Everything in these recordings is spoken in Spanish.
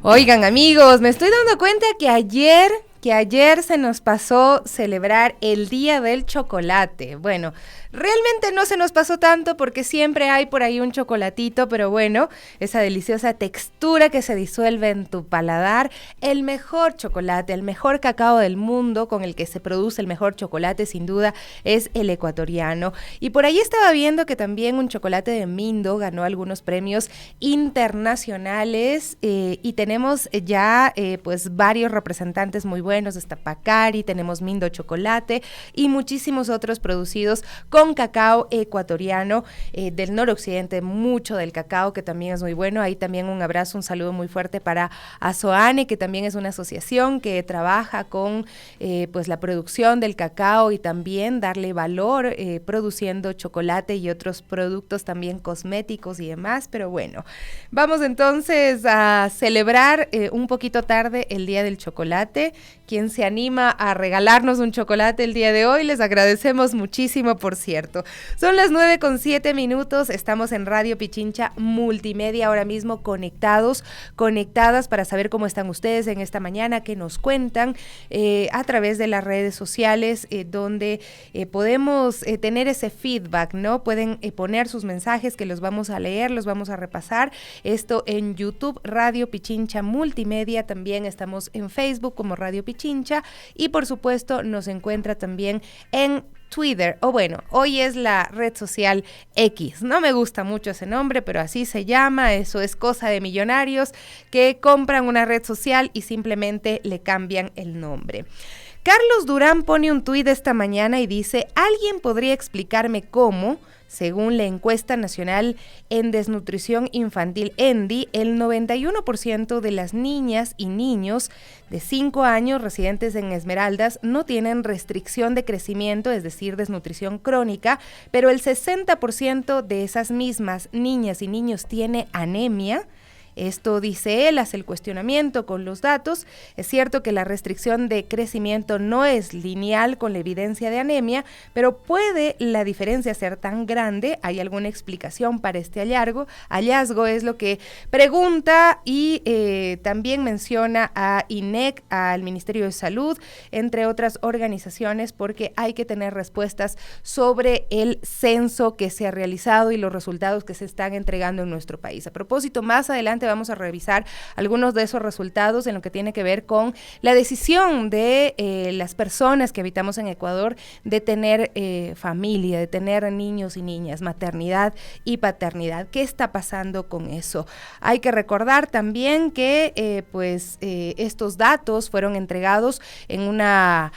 Oigan, amigos, me estoy dando cuenta que ayer se nos pasó celebrar el Día del Chocolate. Bueno, realmente no se nos pasó tanto porque siempre hay por ahí un chocolatito, pero bueno, esa deliciosa textura que se disuelve en tu paladar, el mejor chocolate, el mejor cacao del mundo con el que se produce el mejor chocolate sin duda es el ecuatoriano. Y por ahí estaba viendo que también un chocolate de Mindo ganó algunos premios internacionales y tenemos ya pues varios representantes muy buenos, está Pacari, tenemos Mindo Chocolate y muchísimos otros producidos con cacao ecuatoriano del noroccidente, mucho del cacao que también es muy bueno. Ahí también un abrazo, un saludo muy fuerte para Azoane, que también es una asociación que trabaja con pues la producción del cacao y también darle valor produciendo chocolate y otros productos también cosméticos y demás, pero bueno, vamos entonces a celebrar un poquito tarde el Día del Chocolate. Quien se anima a regalarnos un chocolate el día de hoy, les agradecemos muchísimo, por cierto. Son las 9:07, estamos en Radio Pichincha Multimedia, ahora mismo conectadas para saber cómo están ustedes en esta mañana, que nos cuentan a través de las redes sociales, donde podemos tener ese feedback, ¿no? Pueden poner sus mensajes que los vamos a leer, los vamos a repasar. Esto en YouTube, Radio Pichincha Multimedia, también estamos en Facebook como Radio Pichincha y por supuesto nos encuentra también en Twitter, o bueno, hoy es la red social X. No me gusta mucho ese nombre, pero así se llama. Eso es cosa de millonarios que compran una red social y simplemente le cambian el nombre. Carlos Durán pone un tuit esta mañana y dice: ¿alguien podría explicarme cómo, según la encuesta nacional en desnutrición infantil ENDI, el 91% de las niñas y niños de 5 años residentes en Esmeraldas no tienen restricción de crecimiento, es decir, desnutrición crónica, pero el 60% de esas mismas niñas y niños tiene anemia? Esto, dice él, hace el cuestionamiento con los datos. Es cierto que la restricción de crecimiento no es lineal con la evidencia de anemia, pero ¿puede la diferencia ser tan grande? ¿Hay alguna explicación para este hallazgo? Es lo que pregunta y también menciona a INEC, al Ministerio de Salud, entre otras organizaciones, porque hay que tener respuestas sobre el censo que se ha realizado y los resultados que se están entregando en nuestro país. A propósito, más adelante vamos a revisar algunos de esos resultados en lo que tiene que ver con la decisión de las personas que habitamos en Ecuador de tener familia, de tener niños y niñas, maternidad y paternidad. ¿Qué está pasando con eso? Hay que recordar también que estos datos fueron entregados en una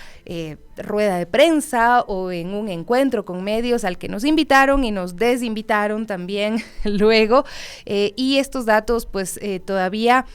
rueda de prensa o en un encuentro con medios al que nos invitaron y nos desinvitaron también luego, y estos datos todavía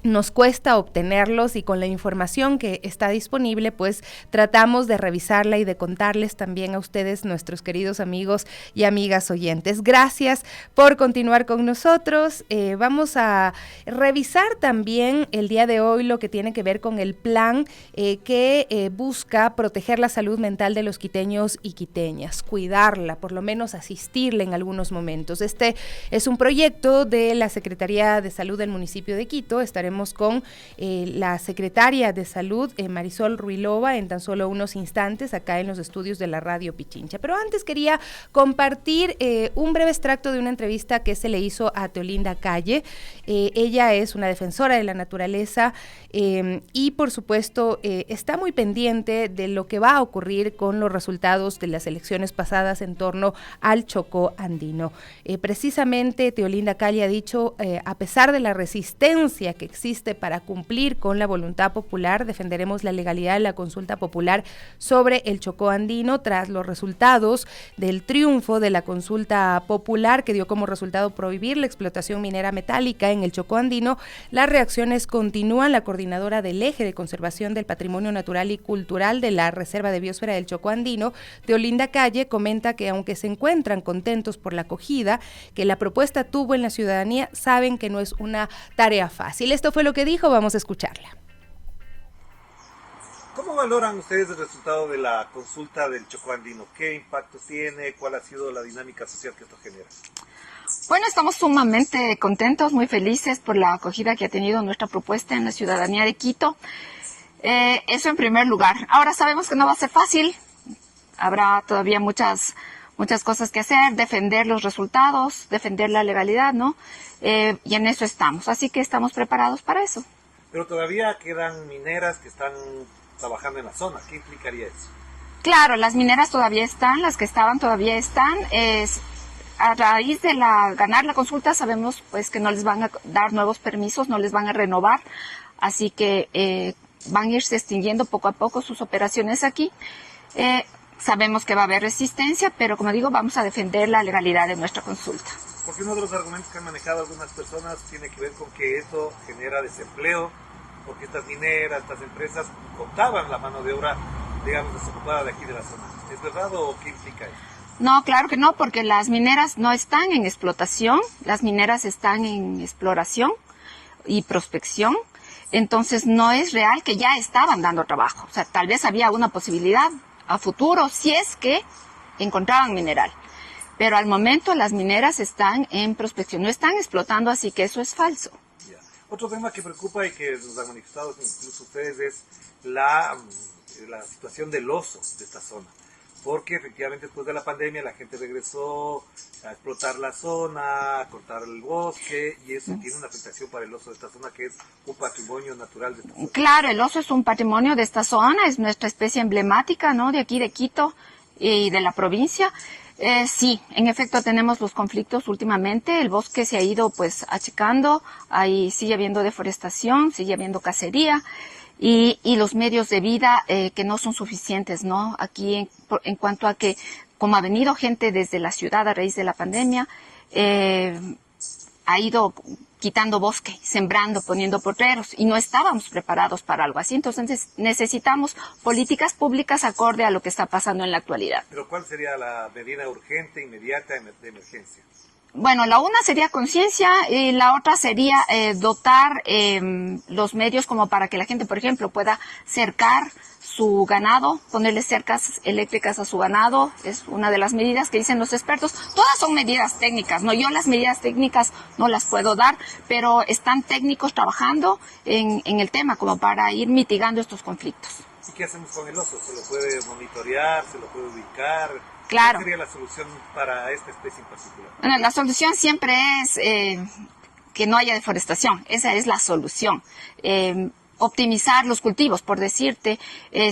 nos cuesta obtenerlos y con la información que está disponible, pues tratamos de revisarla y de contarles también a ustedes, nuestros queridos amigos y amigas oyentes. Gracias por continuar con nosotros. Vamos a revisar también el día de hoy lo que tiene que ver con el plan que busca proteger la salud mental de los quiteños y quiteñas, cuidarla, por lo menos asistirle en algunos momentos. Este es un proyecto de la Secretaría de Salud del municipio de Quito. Estaremos con la secretaria de Salud, Marisol Ruilova, en tan solo unos instantes acá en los estudios de la Radio Pichincha. Pero antes quería compartir un breve extracto de una entrevista que se le hizo a Teolinda Calle. Ella es una defensora de la naturaleza y por supuesto está muy pendiente de lo que va a ocurrir con los resultados de las elecciones pasadas en torno al Chocó andino. Precisamente Teolinda Calle ha dicho, a pesar de la resistencia que existe para cumplir con la voluntad popular, defenderemos la legalidad de la consulta popular sobre el Chocó andino tras los resultados del triunfo de la consulta popular que dio como resultado prohibir la explotación minera metálica en el Chocó andino. Las reacciones continúan. La coordinadora del Eje de Conservación del Patrimonio Natural y Cultural de la Reserva de Biosfera del Chocó andino, Teolinda Calle, comenta que aunque se encuentran contentos por la acogida que la propuesta tuvo en la ciudadanía, saben que no es una tarea fácil. Esto fue lo que dijo, vamos a escucharla. ¿Cómo valoran ustedes el resultado de la consulta del Chocó andino? ¿Qué impacto tiene? ¿Cuál ha sido la dinámica social que esto genera? Bueno, estamos sumamente contentos, muy felices por la acogida que ha tenido nuestra propuesta en la ciudadanía de Quito. Eso en primer lugar. Ahora sabemos que no va a ser fácil. Habrá todavía muchas cosas que hacer, defender los resultados, defender la legalidad, ¿no? Y en eso estamos. Así que estamos preparados para eso. Pero todavía quedan mineras que están trabajando en la zona. ¿Qué implicaría eso? Claro, las mineras todavía están, las que estaban todavía están. A raíz de ganar la consulta sabemos pues que no les van a dar nuevos permisos, no les van a renovar. Así que van a irse extinguiendo poco a poco sus operaciones aquí. Sabemos que va a haber resistencia, pero como digo, vamos a defender la legalidad de nuestra consulta. Porque uno de los argumentos que han manejado algunas personas tiene que ver con que eso genera desempleo, porque estas mineras, estas empresas contaban la mano de obra, digamos, desocupada de aquí de la zona. ¿Es verdad o qué implica eso? No, claro que no, porque las mineras no están en explotación, las mineras están en exploración y prospección. Entonces no es real que ya estaban dando trabajo. O sea, tal vez había una posibilidad a futuro si es que encontraban mineral. Pero al momento las mineras están en prospección, no están explotando, así que eso es falso. Ya. Otro tema que preocupa y que nos han manifestado incluso ustedes es la situación del oso de esta zona. Porque efectivamente después de la pandemia la gente regresó a explotar la zona, a cortar el bosque, y eso tiene una afectación para el oso de esta zona, que es un patrimonio natural de esta zona. Claro, el oso es un patrimonio de esta zona, es nuestra especie emblemática, ¿no? De aquí de Quito y de la provincia. Sí, en efecto tenemos los conflictos últimamente, el bosque se ha ido pues achicando, ahí sigue habiendo deforestación, sigue habiendo cacería. Y los medios de vida que no son suficientes, ¿no? Aquí en cuanto a que, como ha venido gente desde la ciudad a raíz de la pandemia, ha ido quitando bosque, sembrando, poniendo potreros, y no estábamos preparados para algo así. Entonces necesitamos políticas públicas acorde a lo que está pasando en la actualidad. ¿Pero cuál sería la medida urgente, inmediata de emergencia? Bueno, la una sería conciencia y la otra sería dotar los medios como para que la gente, por ejemplo, pueda cercar su ganado, ponerle cercas eléctricas a su ganado, es una de las medidas que dicen los expertos. Todas son medidas técnicas, ¿no? Yo las medidas técnicas no las puedo dar, pero están técnicos trabajando en el tema como para ir mitigando estos conflictos. ¿Y qué hacemos con el oso? ¿Se lo puede monitorear? ¿Se lo puede ubicar? Claro. ¿Cuál sería la solución para esta especie en particular? Bueno, la solución siempre es que no haya deforestación. Esa es la solución. Optimizar los cultivos, por decirte,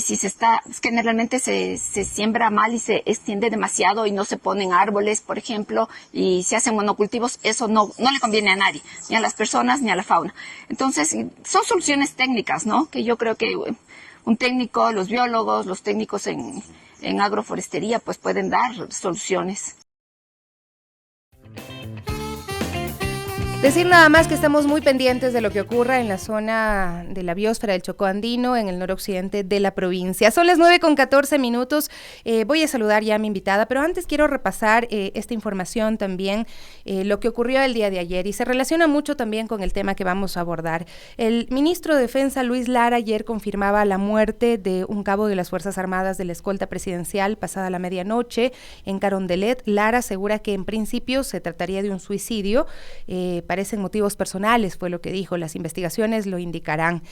si es que generalmente se siembra mal y se extiende demasiado y no se ponen árboles, por ejemplo, y se hacen monocultivos, eso no le conviene a nadie, ni a las personas ni a la fauna. Entonces, son soluciones técnicas, ¿no? Que yo creo que un técnico, los biólogos, los técnicos en agroforestería, pues pueden dar soluciones. Decir nada más que estamos muy pendientes de lo que ocurra en la zona de la biosfera del Chocó Andino, en el noroccidente de la provincia. Son las 9:14. Voy a saludar ya a mi invitada, pero antes quiero repasar esta información también, lo que ocurrió el día de ayer, y se relaciona mucho también con el tema que vamos a abordar. El ministro de Defensa, Luis Lara, ayer confirmaba la muerte de un cabo de las Fuerzas Armadas de la escolta presidencial pasada la medianoche en Carondelet. Lara asegura que en principio se trataría de un suicidio, parecen motivos personales, fue lo que dijo, las investigaciones lo indicarán.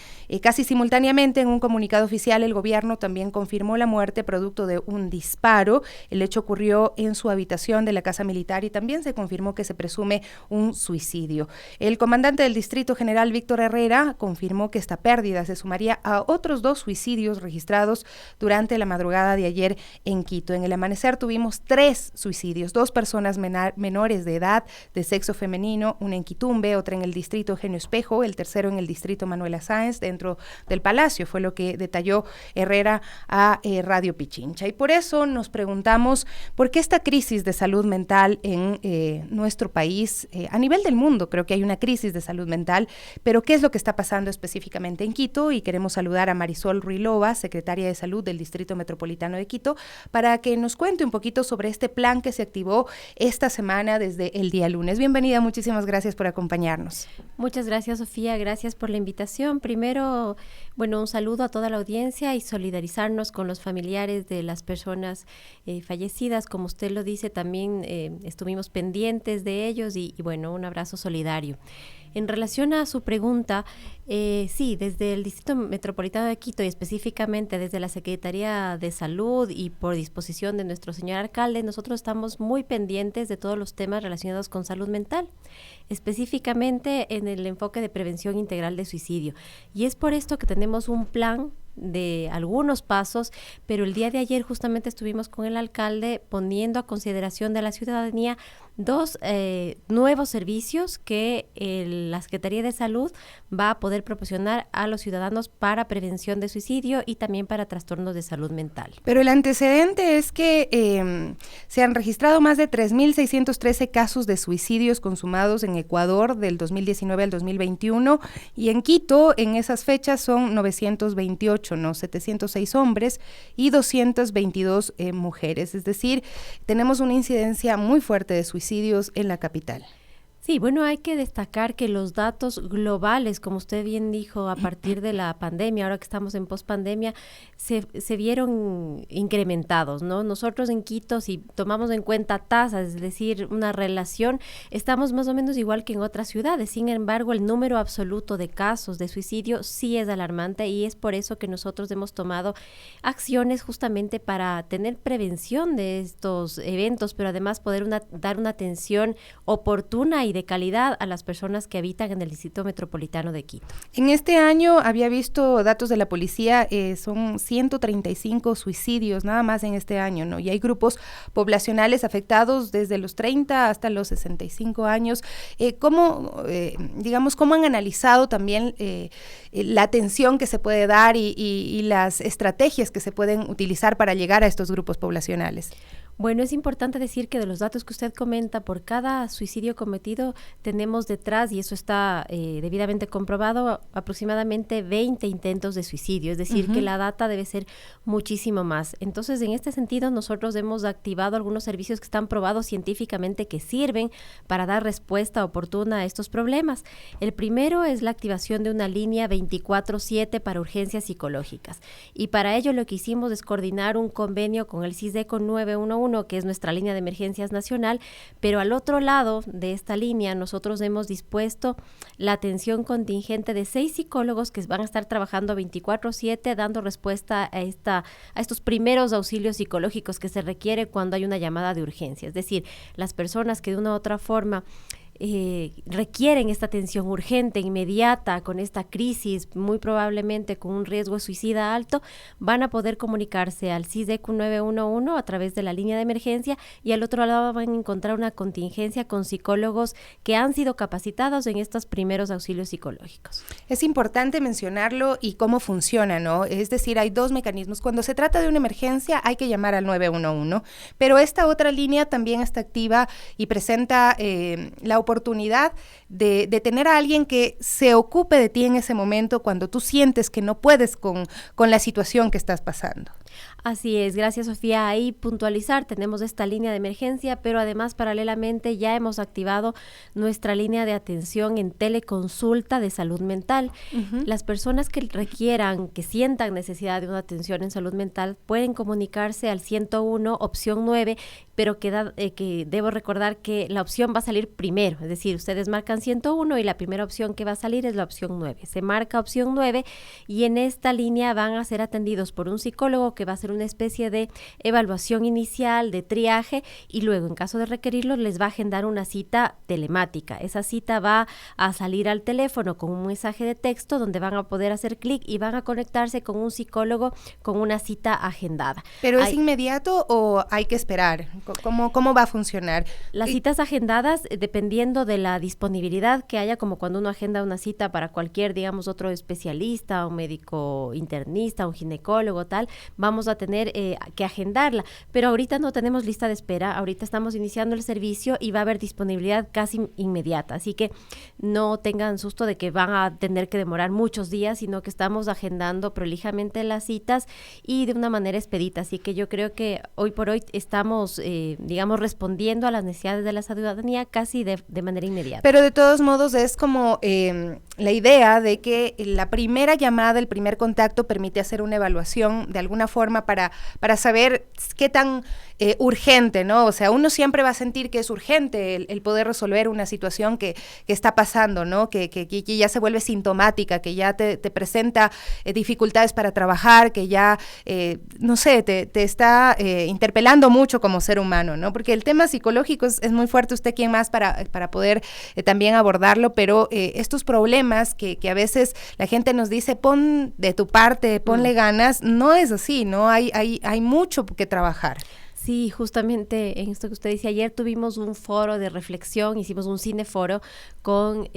Casi simultáneamente, en un comunicado oficial, el gobierno también confirmó la muerte producto de un disparo. El hecho ocurrió en su habitación de la Casa Militar y también se confirmó que se presume un suicidio. El comandante del Distrito General, Víctor Herrera, confirmó que esta pérdida se sumaría a otros 2 suicidios registrados durante la madrugada de ayer en Quito. En el amanecer tuvimos 3 suicidios, 2 personas menores de edad, de sexo femenino, una en Quitumbe, otra en el distrito Eugenio Espejo, el tercero en el distrito Manuela Sáenz, dentro del Palacio, fue lo que detalló Herrera a Radio Pichincha. Y por eso nos preguntamos por qué esta crisis de salud mental en nuestro país, a nivel del mundo, creo que hay una crisis de salud mental, pero qué es lo que está pasando específicamente en Quito, y queremos saludar a Marisol Ruilova, secretaria de Salud del Distrito Metropolitano de Quito, para que nos cuente un poquito sobre este plan que se activó esta semana desde el día lunes. Bienvenida, muchísimas gracias por acompañarnos. Muchas gracias, Sofía. Gracias por la invitación. Primero, un saludo a toda la audiencia y solidarizarnos con los familiares de las personas fallecidas. Como usted lo dice, también estuvimos pendientes de ellos y un abrazo solidario. En relación a su pregunta, sí, desde el Distrito Metropolitano de Quito y específicamente desde la Secretaría de Salud y por disposición de nuestro señor alcalde, nosotros estamos muy pendientes de todos los temas relacionados con salud mental, específicamente en el enfoque de prevención integral de suicidio. Y es por esto que tenemos un plan de algunos pasos, pero el día de ayer justamente estuvimos con el alcalde poniendo a consideración de la ciudadanía 2 nuevos servicios que la Secretaría de Salud va a poder proporcionar a los ciudadanos para prevención de suicidio y también para trastornos de salud mental. Pero el antecedente es que se han registrado más de 3.613 casos de suicidios consumados en Ecuador del 2019 al 2021 y en Quito en esas fechas son 928, 706 hombres y 222 mujeres, es decir, tenemos una incidencia muy fuerte de suicidios en la capital. Sí, hay que destacar que los datos globales, como usted bien dijo, a partir de la pandemia, ahora que estamos en pospandemia, se vieron incrementados, ¿no? Nosotros en Quito, si tomamos en cuenta tasas, es decir, una relación, estamos más o menos igual que en otras ciudades. Sin embargo, el número absoluto de casos de suicidio sí es alarmante y es por eso que nosotros hemos tomado acciones justamente para tener prevención de estos eventos, pero además poder dar una atención oportuna y de calidad a las personas que habitan en el Distrito Metropolitano de Quito. En este año había visto datos de la policía, son 135 suicidios nada más en este año, ¿no? Y hay grupos poblacionales afectados desde los 30 hasta los 65 años. ¿Cómo han analizado también la atención que se puede dar y las estrategias que se pueden utilizar para llegar a estos grupos poblacionales? Es importante decir que de los datos que usted comenta, por cada suicidio cometido tenemos detrás, y eso está debidamente comprobado, aproximadamente 20 intentos de suicidio, es decir, que la data debe ser muchísimo más. Entonces, en este sentido, nosotros hemos activado algunos servicios que están probados científicamente que sirven para dar respuesta oportuna a estos problemas. El primero es la activación de una línea 24/7 para urgencias psicológicas, y para ello lo que hicimos es coordinar un convenio con el CISDECO 911, que es nuestra línea de emergencias nacional, pero al otro lado de esta línea nosotros hemos dispuesto la atención contingente de 6 psicólogos que van a estar trabajando 24/7 dando respuesta a estos primeros auxilios psicológicos que se requiere cuando hay una llamada de urgencia, es decir, las personas que de una u otra forma requieren esta atención urgente, inmediata, con esta crisis, muy probablemente con un riesgo suicida alto, van a poder comunicarse al CISDECO 911 a través de la línea de emergencia, y al otro lado van a encontrar una contingencia con psicólogos que han sido capacitados en estos primeros auxilios psicológicos. Es importante mencionarlo y cómo funciona, ¿no? Es decir, hay 2 mecanismos. Cuando se trata de una emergencia hay que llamar al 911, pero esta otra línea también está activa y presenta la oportunidad de tener a alguien que se ocupe de ti en ese momento cuando tú sientes que no puedes con la situación que estás pasando. Así es, gracias Sofía. Ahí puntualizar, tenemos esta línea de emergencia, pero además paralelamente ya hemos activado nuestra línea de atención en teleconsulta de salud mental. Las personas que requieran, que sientan necesidad de una atención en salud mental, pueden comunicarse al 101, opción 9, pero que debo recordar que la opción va a salir primero, es decir, ustedes marcan 101 y la primera opción que va a salir es la opción 9. Se marca opción 9 y en esta línea van a ser atendidos por un psicólogo que va a hacer una especie de evaluación inicial, de triaje, y luego, en caso de requerirlo, les va a agendar una cita telemática. Esa cita va a salir al teléfono con un mensaje de texto donde van a poder hacer clic y van a conectarse con un psicólogo con una cita agendada. ¿Pero es inmediato o hay que esperar? ¿Cómo va a funcionar? Las citas agendadas, dependiendo de la disponibilidad que haya, como cuando uno agenda una cita para cualquier, digamos, otro especialista, un médico internista, un ginecólogo, tal, vamos a tener que agendarla, pero ahorita no tenemos lista de espera, ahorita estamos iniciando el servicio y va a haber disponibilidad casi inmediata, así que no tengan susto de que van a tener que demorar muchos días, sino que estamos agendando prolijamente las citas y de una manera expedita, así que yo creo que hoy por hoy estamos, respondiendo a las necesidades de la ciudadanía casi de de manera inmediata. Pero de todos modos es como la idea de que la primera llamada, el primer contacto permite hacer una evaluación de alguna forma para saber qué tan urgente, ¿no? O sea, uno siempre va a sentir que es urgente el poder resolver una situación que está pasando, ¿no? Que ya se vuelve sintomática, que ya te presenta dificultades para trabajar, que ya, no sé, te está interpelando mucho como ser humano, ¿no? Porque el tema psicológico es muy fuerte, usted quién más para poder también abordarlo, pero estos problemas que a veces la gente nos dice, pon de tu parte, ponle ganas, no es así, ¿no? Hay mucho que trabajar. Sí, justamente en esto que usted dice, ayer tuvimos un foro de reflexión, hicimos un cineforo con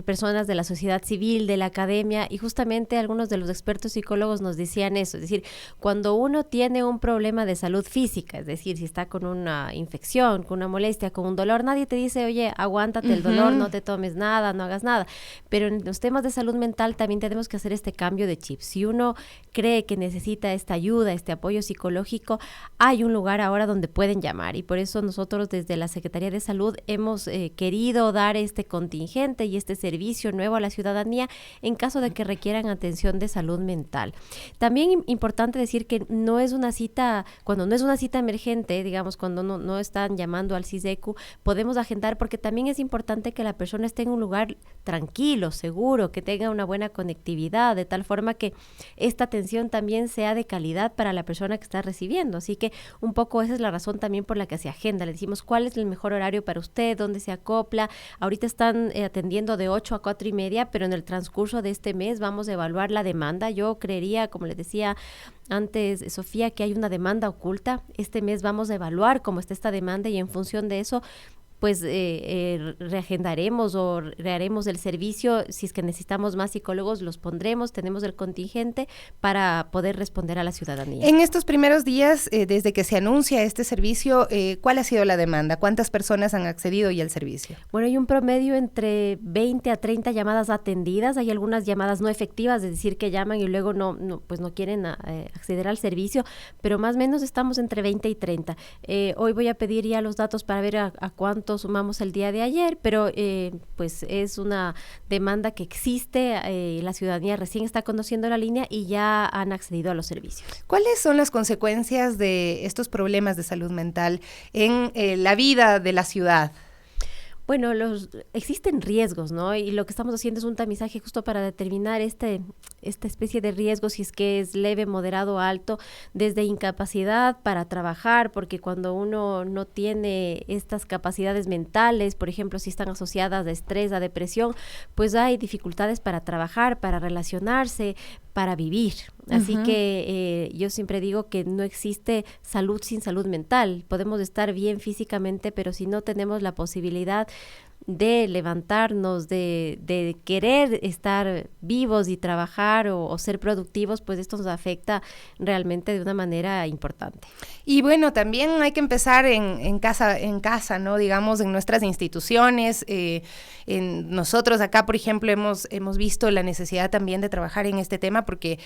personas de la sociedad civil, de la academia, y justamente algunos de los expertos psicólogos nos decían eso, es decir, cuando uno tiene un problema de salud física, es decir, si está con una infección, con una molestia, con un dolor, nadie te dice, oye, aguántate el dolor, no te tomes nada, no hagas nada, pero en los temas de salud mental también tenemos que hacer este cambio de chip. Si uno cree que necesita esta ayuda, este apoyo psicológico, hay un lugar ahora donde pueden llamar, y por eso nosotros desde la Secretaría de Salud hemos querido dar este contingente y este servicio nuevo a la ciudadanía en caso de que requieran atención de salud mental. También importante decir que no es una cita, cuando no es una cita emergente, digamos, cuando no están llamando al CISECU, podemos agendar, porque también es importante que la persona esté en un lugar tranquilo, seguro, que tenga una buena conectividad, de tal forma que esta atención también sea de calidad para la persona que está recibiendo. Así que un poco esa es la razón también por la que se agenda. Le decimos cuál es el mejor horario para usted, dónde se acopla. Ahorita están atendiendo de 8 a 4:30, pero en el transcurso de este mes vamos a evaluar la demanda. Yo creería, como les decía antes, Sofía, que hay una demanda oculta. Este mes vamos a evaluar cómo está esta demanda y en función de eso pues reagendaremos o reharemos el servicio. Si es que necesitamos más psicólogos, los pondremos, tenemos el contingente para poder responder a la ciudadanía. En estos primeros días, desde que se anuncia este servicio, ¿cuál ha sido la demanda? ¿Cuántas personas han accedido ya al servicio? Bueno, hay un promedio entre 20 a 30 llamadas atendidas, hay algunas llamadas no efectivas, es decir, que llaman y luego no quieren acceder al servicio, pero más o menos estamos entre 20 y 30. Hoy voy a pedir ya los datos para ver a cuánto sumamos el día de ayer, pero pues es una demanda que existe, la ciudadanía recién está conociendo la línea y ya han accedido a los servicios. ¿Cuáles son las consecuencias de estos problemas de salud mental en la vida de la ciudad? Bueno, existen riesgos, ¿no? Y lo que estamos haciendo es un tamizaje justo para determinar esta especie de riesgo, si es que es leve, moderado o alto, desde incapacidad para trabajar, porque cuando uno no tiene estas capacidades mentales, por ejemplo, si están asociadas a estrés, a depresión, pues hay dificultades para trabajar, para relacionarse, para vivir. Así que yo siempre digo que no existe salud sin salud mental. Podemos estar bien físicamente, pero si no tenemos la posibilidad de levantarnos, de querer estar vivos y trabajar o ser productivos, pues esto nos afecta realmente de una manera importante. Y bueno, también hay que empezar en casa, ¿no? Digamos, en nuestras instituciones. Nosotros acá, por ejemplo, hemos visto la necesidad también de trabajar en este tema porque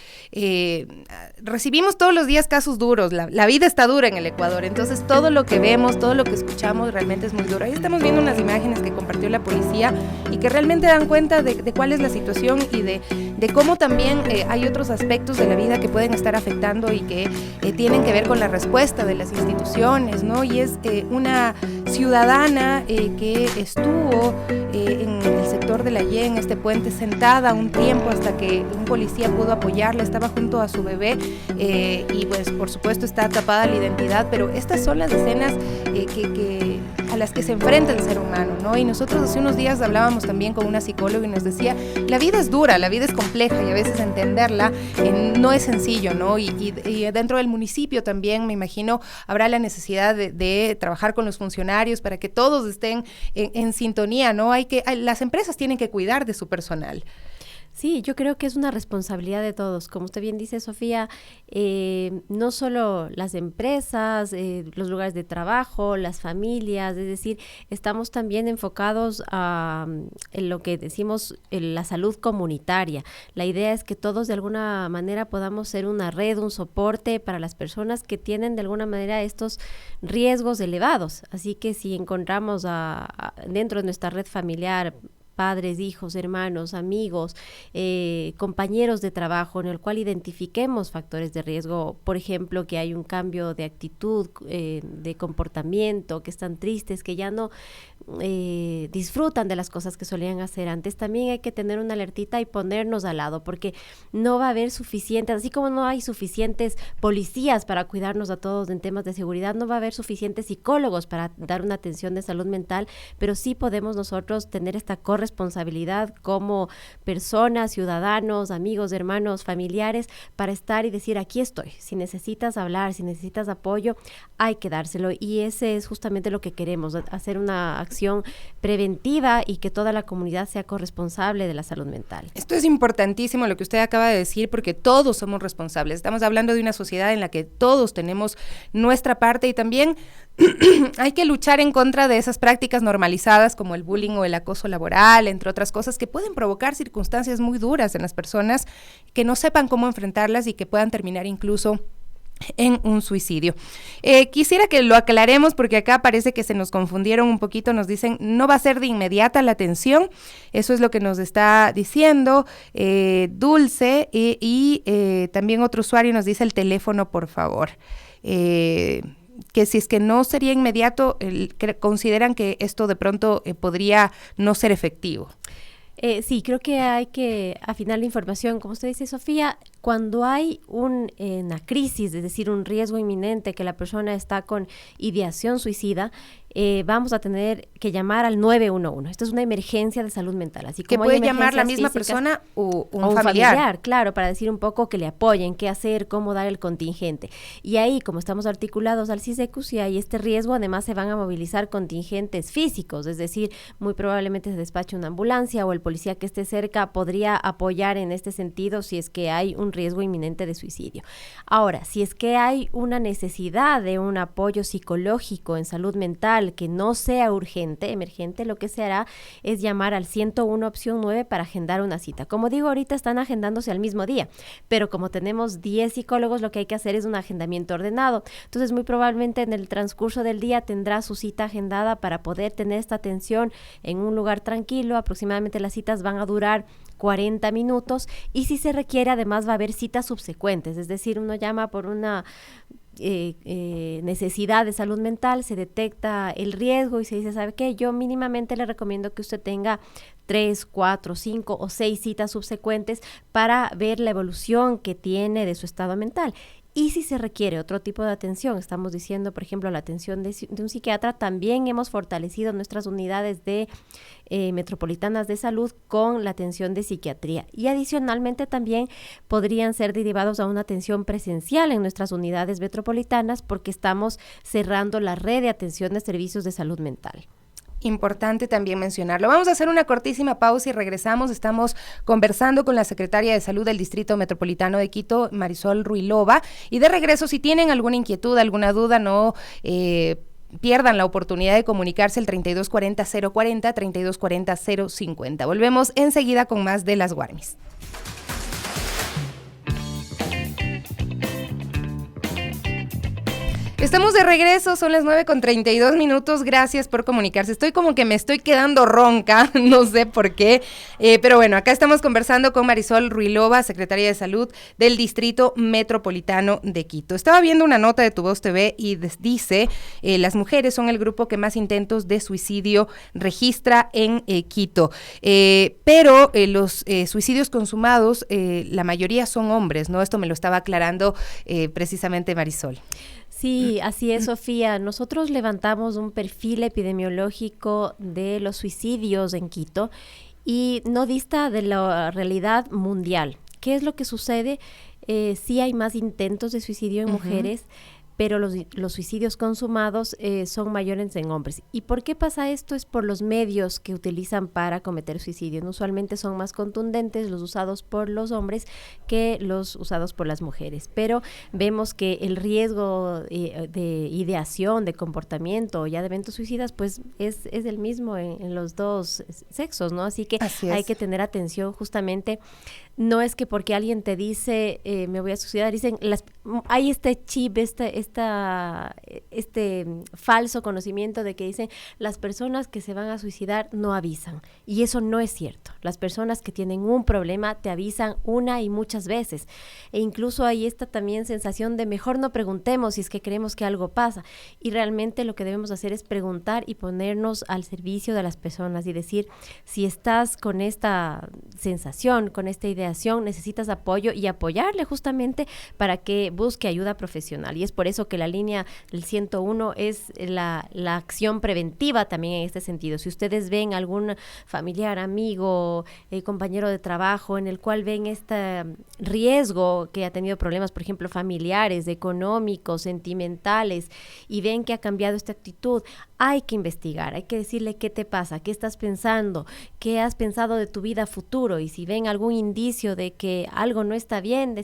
recibimos todos los días casos duros. La vida está dura en el Ecuador, entonces todo lo que vemos, todo lo que escuchamos realmente es muy duro. Ahí estamos viendo unas imágenes que compartió la policía y que realmente dan cuenta de cuál es la situación y de cómo también hay otros aspectos de la vida que pueden estar afectando y que tienen que ver con la respuesta de las instituciones, ¿no? Y es una ciudadana que estuvo en el sector de la Y, en este puente, sentada un tiempo hasta que un policía pudo apoyarla, estaba junto a su bebé y pues por supuesto está tapada la identidad, pero estas son las escenas a las que se enfrenta el ser humano, ¿no? Y nosotros hace unos días hablábamos también con una psicóloga y nos decía, la vida es dura, la vida es compleja y a veces entenderla no es sencillo, ¿no? Y dentro del municipio también, me imagino, habrá la necesidad de trabajar con los funcionarios para que todos estén en sintonía, ¿no? Las empresas tienen que cuidar de su personal. Sí, yo creo que es una responsabilidad de todos. Como usted bien dice, Sofía, no solo las empresas, los lugares de trabajo, las familias, es decir, estamos también enfocados en lo que decimos en la salud comunitaria. La idea es que todos de alguna manera podamos ser una red, un soporte para las personas que tienen de alguna manera estos riesgos elevados. Así que si encontramos dentro de nuestra red familiar padres, hijos, hermanos, amigos, compañeros de trabajo, en el cual identifiquemos factores de riesgo, por ejemplo, que hay un cambio de actitud, de comportamiento, que están tristes, que ya no disfrutan de las cosas que solían hacer antes. También hay que tener una alertita y ponernos al lado, porque no va a haber suficientes, así como no hay suficientes policías para cuidarnos a todos en temas de seguridad, no va a haber suficientes psicólogos para dar una atención de salud mental, pero sí podemos nosotros tener esta corresponsabilidad como personas, ciudadanos, amigos, hermanos, familiares, para estar y decir, aquí estoy. Si necesitas hablar, si necesitas apoyo, hay que dárselo, y ese es justamente lo que queremos, hacer una acción preventiva y que toda la comunidad sea corresponsable de la salud mental. Esto es importantísimo lo que usted acaba de decir, porque todos somos responsables. Estamos hablando de una sociedad en la que todos tenemos nuestra parte, y también hay que luchar en contra de esas prácticas normalizadas como el bullying o el acoso laboral, entre otras cosas, que pueden provocar circunstancias muy duras en las personas que no sepan cómo enfrentarlas y que puedan terminar incluso en un suicidio. Quisiera que lo aclaremos, porque acá parece que se nos confundieron un poquito. Nos dicen, no va a ser de inmediata la atención. Eso es lo que nos está diciendo Dulce, y también otro usuario nos dice el teléfono, por favor. Que si es que no sería inmediato, consideran que esto de pronto podría no ser efectivo. Sí, creo que hay que afinar la información. Como usted dice, Sofía, cuando hay una crisis, es decir, un riesgo inminente, que la persona está con ideación suicida, vamos a tener que llamar al 911. Esto es una emergencia de salud mental. Así como que puede llamar la misma persona o un familiar. Claro, para decir un poco que le apoyen, qué hacer, cómo dar el contingente. Y ahí, como estamos articulados al CISECU, si hay este riesgo, además se van a movilizar contingentes físicos, es decir, muy probablemente se despache una ambulancia, o el policía que esté cerca podría apoyar en este sentido si es que hay un riesgo inminente de suicidio. Ahora, si es que hay una necesidad de un apoyo psicológico en salud mental que no sea urgente, emergente, lo que se hará es llamar al 101 opción 9 para agendar una cita. Como digo, ahorita están agendándose al mismo día, pero como tenemos 10 psicólogos, lo que hay que hacer es un agendamiento ordenado. Entonces, muy probablemente en el transcurso del día tendrá su cita agendada para poder tener esta atención en un lugar tranquilo. Aproximadamente las citas van a durar 40 minutos, y si se requiere, además va a haber citas subsecuentes, es decir, uno llama por una necesidad de salud mental, se detecta el riesgo y se dice, ¿sabe qué? Yo mínimamente le recomiendo que usted tenga 3, 4, 5 o 6 citas subsecuentes para ver la evolución que tiene de su estado mental. Y si se requiere otro tipo de atención, estamos diciendo, por ejemplo, la atención de un psiquiatra, también hemos fortalecido nuestras unidades de metropolitanas de salud con la atención de psiquiatría. Y adicionalmente también podrían ser derivados a una atención presencial en nuestras unidades metropolitanas, porque estamos cerrando la red de atención de servicios de salud mental. Importante también mencionarlo. Vamos a hacer una cortísima pausa y regresamos. Estamos conversando con la secretaria de Salud del Distrito Metropolitano de Quito, Marisol Ruilova, y de regreso, si tienen alguna inquietud, alguna duda, no pierdan la oportunidad de comunicarse al 3240-040, 3240-050. Volvemos enseguida con más de Las Guarmis. Estamos de regreso, son las 9:32. Gracias por comunicarse. Estoy como que me estoy quedando ronca, no sé por qué, pero bueno, acá estamos conversando con Marisol Ruilova, secretaria de Salud del Distrito Metropolitano de Quito. Estaba viendo una nota de Tu Voz TV y dice, las mujeres son el grupo que más intentos de suicidio registra en Quito, pero los suicidios consumados, la mayoría son hombres, ¿no? Esto me lo estaba aclarando precisamente Marisol. Sí, así es, Sofía. Nosotros levantamos un perfil epidemiológico de los suicidios en Quito y no dista de la realidad mundial. ¿Qué es lo que sucede? Sí hay más intentos de suicidio en mujeres, pero los suicidios consumados son mayores en hombres. ¿Y por qué pasa esto? Es por los medios que utilizan para cometer suicidio. Usualmente son más contundentes los usados por los hombres que los usados por las mujeres, pero vemos que el riesgo de ideación, de comportamiento, ya de eventos suicidas, pues es el mismo en los dos sexos, ¿no? Así que hay que tener atención justamente. No es que porque alguien te dice me voy a suicidar, dicen hay este chip, este falso conocimiento de que dicen las personas que se van a suicidar no avisan, y eso no es cierto. Las personas que tienen un problema te avisan una y muchas veces, e incluso hay esta también sensación de mejor no preguntemos si es que creemos que algo pasa, y realmente lo que debemos hacer es preguntar y ponernos al servicio de las personas y decir, si estás con esta sensación, con esta idea, necesitas apoyo, y apoyarle justamente para que busque ayuda profesional. Y es por eso que la línea del 101 es la acción preventiva también en este sentido. Si ustedes ven algún familiar, amigo, compañero de trabajo en el cual ven este riesgo, que ha tenido problemas, por ejemplo, familiares, económicos, sentimentales, y ven que ha cambiado esta actitud, hay que investigar, hay que decirle qué te pasa, qué estás pensando, qué has pensado de tu vida futuro, y si ven algún indicio de que algo no está bien,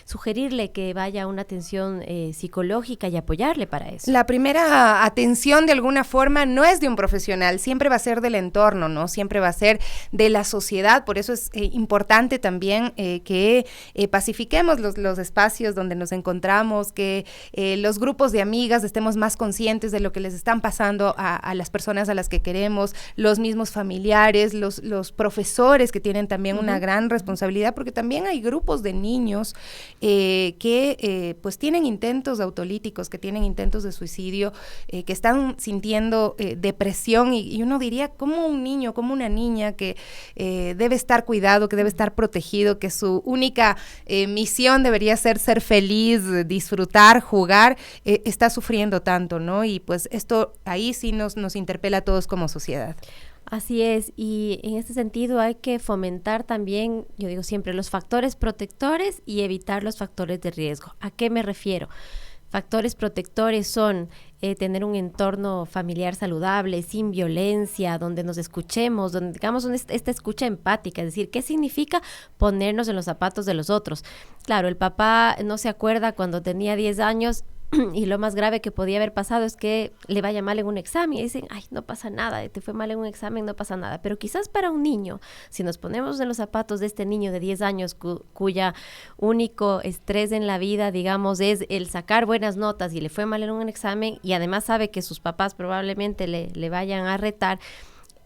sugerirle que vaya a una atención psicológica y apoyarle para eso. La primera atención de alguna forma no es de un profesional, siempre va a ser del entorno, ¿no? Siempre va a ser de la sociedad, por eso es importante también que pacifiquemos los espacios donde nos encontramos, que los grupos de amigas estemos más conscientes de lo que les están pasando a las personas a las que queremos, los mismos familiares, los profesores que tienen también una gran responsabilidad, porque también hay grupos de niños que pues tienen intentos autolíticos, que tienen intentos de suicidio, que están sintiendo depresión, y uno diría, como un niño, como una niña que debe estar cuidado, que debe estar protegido, que su única misión debería ser feliz, disfrutar, jugar, está sufriendo tanto, ¿no? Y pues esto ahí sí nos interpela a todos como sociedad. Así es, y en este sentido hay que fomentar también, yo digo siempre, los factores protectores y evitar los factores de riesgo. ¿A qué me refiero? Factores protectores son tener un entorno familiar saludable, sin violencia, donde nos escuchemos, donde tengamos esta escucha empática, es decir, ¿qué significa ponernos en los zapatos de los otros? Claro, el papá no se acuerda cuando tenía 10 años, y lo más grave que podía haber pasado es que le vaya mal en un examen, y dicen, ay, no pasa nada, te fue mal en un examen, no pasa nada, pero quizás para un niño, si nos ponemos en los zapatos de este niño de 10 años cuya único estrés en la vida, digamos, es el sacar buenas notas, y le fue mal en un examen, y además sabe que sus papás probablemente le vayan a retar,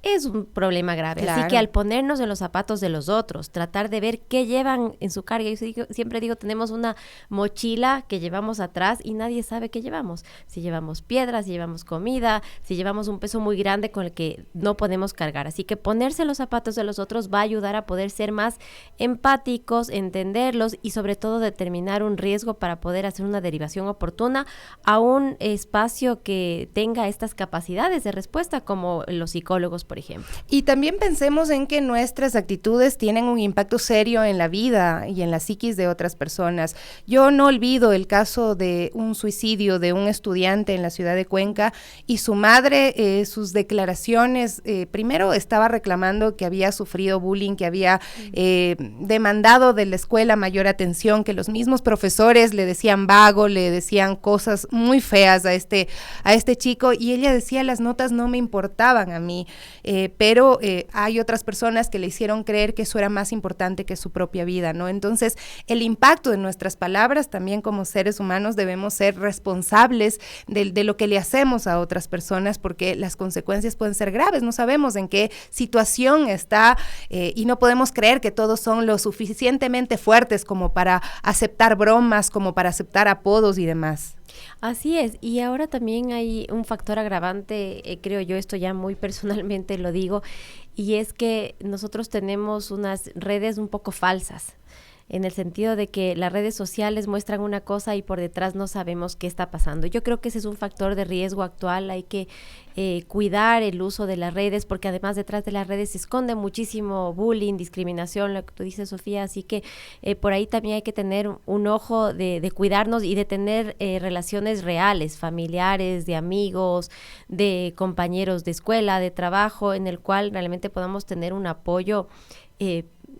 es un problema grave. Claro. Así que al ponernos en los zapatos de los otros, tratar de ver qué llevan en su carga. Yo siempre digo, tenemos una mochila que llevamos atrás y nadie sabe qué llevamos. Si llevamos piedras, si llevamos comida, si llevamos un peso muy grande con el que no podemos cargar. Así que ponerse en los zapatos de los otros va a ayudar a poder ser más empáticos, entenderlos y sobre todo determinar un riesgo para poder hacer una derivación oportuna a un espacio que tenga estas capacidades de respuesta, como los psicólogos, por ejemplo. Y también pensemos en que nuestras actitudes tienen un impacto serio en la vida y en la psiquis de otras personas. Yo no olvido el caso de un suicidio de un estudiante en la ciudad de Cuenca, y su madre, sus declaraciones, primero estaba reclamando que había sufrido bullying, que había demandado de la escuela mayor atención, que los mismos profesores le decían vago, le decían cosas muy feas a este chico, y ella decía, las notas no me importaban a mí. Pero hay otras personas que le hicieron creer que eso era más importante que su propia vida, ¿no? Entonces, el impacto de nuestras palabras, también como seres humanos debemos ser responsables de lo que le hacemos a otras personas, porque las consecuencias pueden ser graves, no sabemos en qué situación está, y no podemos creer que todos son lo suficientemente fuertes como para aceptar bromas, como para aceptar apodos y demás. Así es, y ahora también hay un factor agravante, creo yo, esto ya muy personalmente lo digo, y es que nosotros tenemos unas redes un poco falsas. en el sentido de que las redes sociales muestran una cosa y por detrás no sabemos qué está pasando. Yo creo que ese es un factor de riesgo actual. Hay que cuidar el uso de las redes, porque además detrás de las redes se esconde muchísimo bullying, discriminación, lo que tú dices, Sofía, así que por ahí también hay que tener un ojo de cuidarnos y de tener relaciones reales, familiares, de amigos, de compañeros de escuela, de trabajo, en el cual realmente podamos tener un apoyo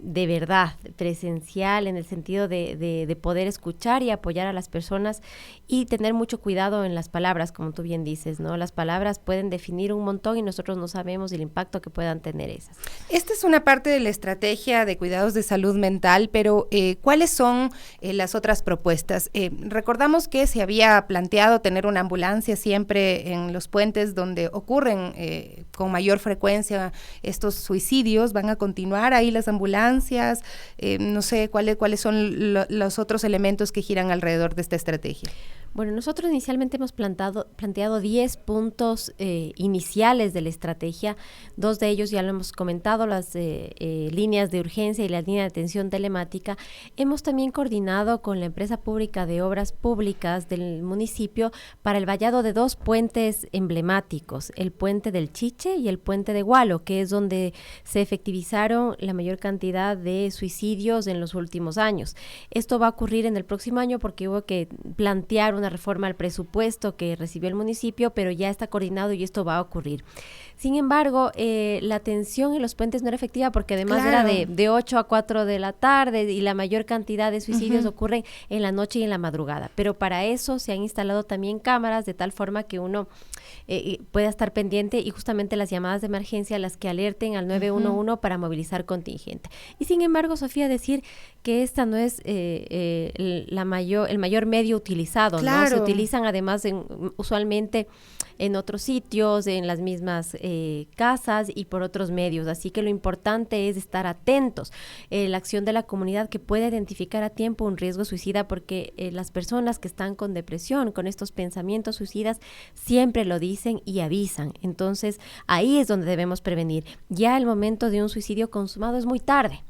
de verdad, presencial, en el sentido de poder escuchar y apoyar a las personas y tener mucho cuidado en las palabras, como tú bien dices, ¿no? Las palabras pueden definir un montón y nosotros no sabemos el impacto que puedan tener esas. Esta es una parte de la estrategia de cuidados de salud mental, pero ¿cuáles son las otras propuestas? Recordamos que se había planteado tener una ambulancia siempre en los puentes donde ocurren con mayor frecuencia estos suicidios. ¿Van a continuar ahí las ambulancias? No sé, ¿cuáles son los otros elementos que giran alrededor de esta estrategia? Bueno, nosotros inicialmente hemos planteado 10 puntos iniciales de la estrategia. 2 de ellos ya lo hemos comentado, las líneas de urgencia y la línea de atención telemática. Hemos también coordinado con la empresa pública de obras públicas del municipio para el vallado de 2 puentes emblemáticos, el puente del Chiche y el puente de Gualo, que es donde se efectivizaron la mayor cantidad de suicidios en los últimos años. Esto va a ocurrir en el próximo año porque hubo que plantear una reforma al presupuesto que recibió el municipio, pero ya está coordinado y esto va a ocurrir. Sin embargo, la atención en los puentes no era efectiva porque además era de 8 a 4 de la tarde y la mayor cantidad de suicidios ocurren en la noche y en la madrugada. Pero para eso se han instalado también cámaras de tal forma que uno pueda estar pendiente y justamente las llamadas de emergencia las que alerten al 911 para movilizar contingente. Y sin embargo, Sofía, decir que esta no es el mayor medio utilizado, ¿no? Se utilizan además usualmente en otros sitios, en las mismas casas y por otros medios. Así que lo importante es estar atentos. La acción de la comunidad que puede identificar a tiempo un riesgo suicida, porque las personas que están con depresión, con estos pensamientos suicidas, siempre lo dicen y avisan. Entonces, ahí es donde debemos prevenir. Ya el momento de un suicidio consumado es muy tarde.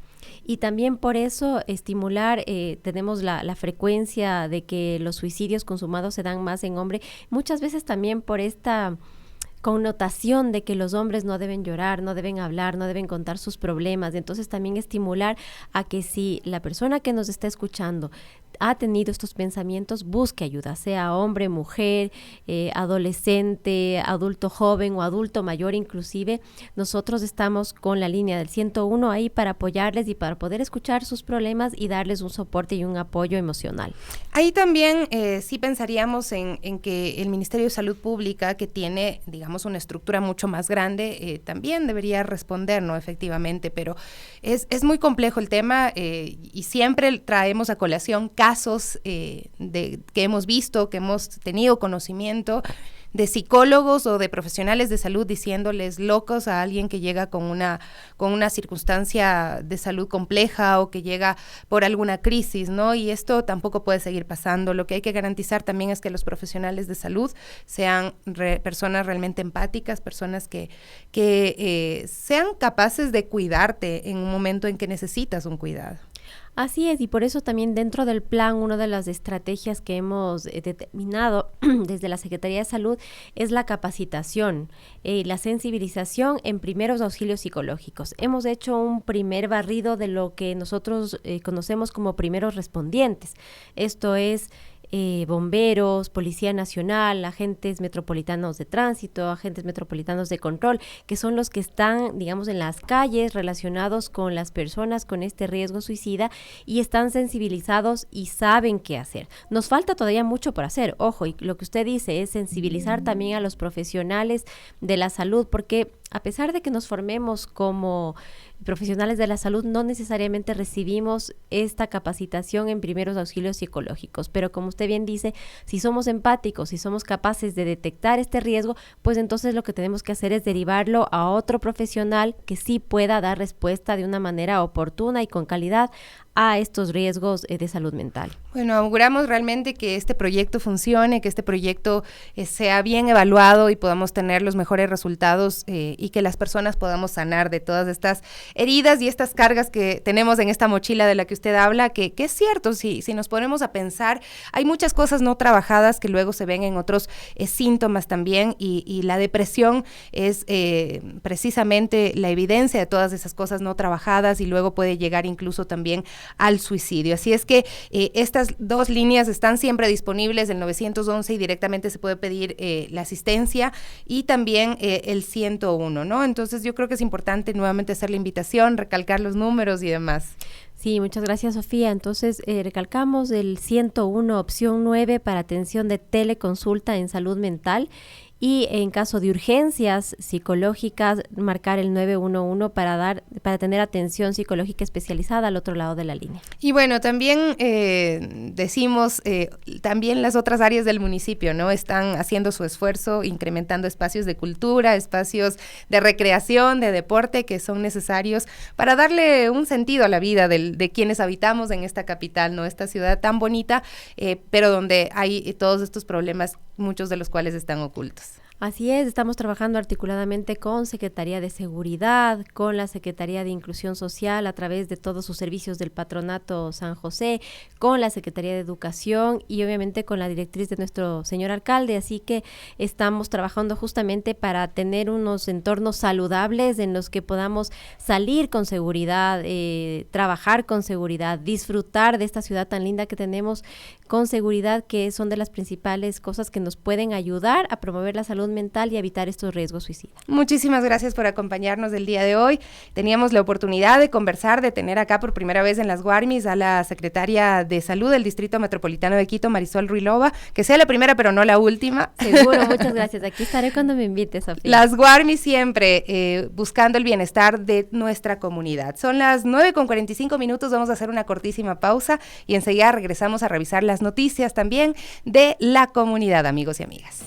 Y también por eso estimular, tenemos la frecuencia de que los suicidios consumados se dan más en hombre, muchas veces también por esta connotación de que los hombres no deben llorar, no deben hablar, no deben contar sus problemas. Entonces también estimular a que si la persona que nos está escuchando ha tenido estos pensamientos, busque ayuda, sea hombre, mujer, adolescente, adulto joven o adulto mayor inclusive. Nosotros estamos con la línea del 101 ahí para apoyarles y para poder escuchar sus problemas y darles un soporte y un apoyo emocional. Ahí también sí pensaríamos en que el Ministerio de Salud Pública, que tiene, digamos, una estructura mucho más grande, también debería responder, ¿no? Efectivamente, pero es muy complejo el tema y siempre traemos a colación casos que hemos visto, que hemos tenido conocimiento de psicólogos o de profesionales de salud diciéndoles locos a alguien que llega con una circunstancia de salud compleja o que llega por alguna crisis, ¿no? Y esto tampoco puede seguir pasando. Lo que hay que garantizar también es que los profesionales de salud sean personas realmente empáticas, personas que sean capaces de cuidarte en un momento en que necesitas un cuidado. Así es, y por eso también dentro del plan, una de las estrategias que hemos determinado desde la Secretaría de Salud es la capacitación, la sensibilización en primeros auxilios psicológicos. Hemos hecho un primer barrido de lo que nosotros conocemos como primeros respondientes. Esto es bomberos, Policía Nacional, agentes metropolitanos de tránsito, agentes metropolitanos de control, que son los que están, digamos, en las calles relacionados con las personas con este riesgo suicida y están sensibilizados y saben qué hacer. Nos falta todavía mucho por hacer, ojo, y lo que usted dice es sensibilizar también a los profesionales de la salud, porque a pesar de que nos formemos como profesionales de la salud, no necesariamente recibimos esta capacitación en primeros auxilios psicológicos, pero como usted bien dice, si somos empáticos, si somos capaces de detectar este riesgo, pues entonces lo que tenemos que hacer es derivarlo a otro profesional que sí pueda dar respuesta de una manera oportuna y con calidad a estos riesgos de salud mental. Bueno, auguramos realmente que este proyecto funcione, que este proyecto sea bien evaluado y podamos tener los mejores resultados y que las personas podamos sanar de todas estas heridas y estas cargas que tenemos en esta mochila de la que usted habla, que es cierto, si nos ponemos a pensar, hay muchas cosas no trabajadas que luego se ven en otros síntomas también y la depresión es precisamente la evidencia de todas esas cosas no trabajadas y luego puede llegar incluso también al suicidio. Así es que estas dos líneas están siempre disponibles, el 911 y directamente se puede pedir la asistencia y también el 101, ¿no? Entonces yo creo que es importante nuevamente hacer la invitación, recalcar los números y demás. Sí, muchas gracias, Sofía. Entonces, recalcamos el 101, opción 9 para atención de teleconsulta en salud mental. Y en caso de urgencias psicológicas, marcar el 911 para tener atención psicológica especializada al otro lado de la línea. Y bueno, también decimos, también las otras áreas del municipio, ¿no? Están haciendo su esfuerzo, incrementando espacios de cultura, espacios de recreación, de deporte, que son necesarios para darle un sentido a la vida de quienes habitamos en esta capital, ¿no? Esta ciudad tan bonita, pero donde hay todos estos problemas, muchos de los cuales están ocultos. Así es, estamos trabajando articuladamente con Secretaría de Seguridad, con la Secretaría de Inclusión Social a través de todos sus servicios del Patronato San José, con la Secretaría de Educación y obviamente con la directriz de nuestro señor alcalde, así que estamos trabajando justamente para tener unos entornos saludables en los que podamos salir con seguridad, trabajar con seguridad, disfrutar de esta ciudad tan linda que tenemos con seguridad, que son de las principales cosas que nos pueden ayudar a promover la salud mental y evitar estos riesgos suicidas. Muchísimas gracias por acompañarnos el día de hoy. Teníamos la oportunidad de conversar, de tener acá por primera vez en las Guarmis a la secretaria de Salud del Distrito Metropolitano de Quito, Marisol Ruilova, que sea la primera pero no la última. Seguro, muchas gracias. Aquí estaré cuando me invites, Sofía. Las Guarmis siempre buscando el bienestar de nuestra comunidad. Son las 9:45, vamos a hacer una cortísima pausa y enseguida regresamos a revisar las noticias también de la comunidad, amigos y amigas.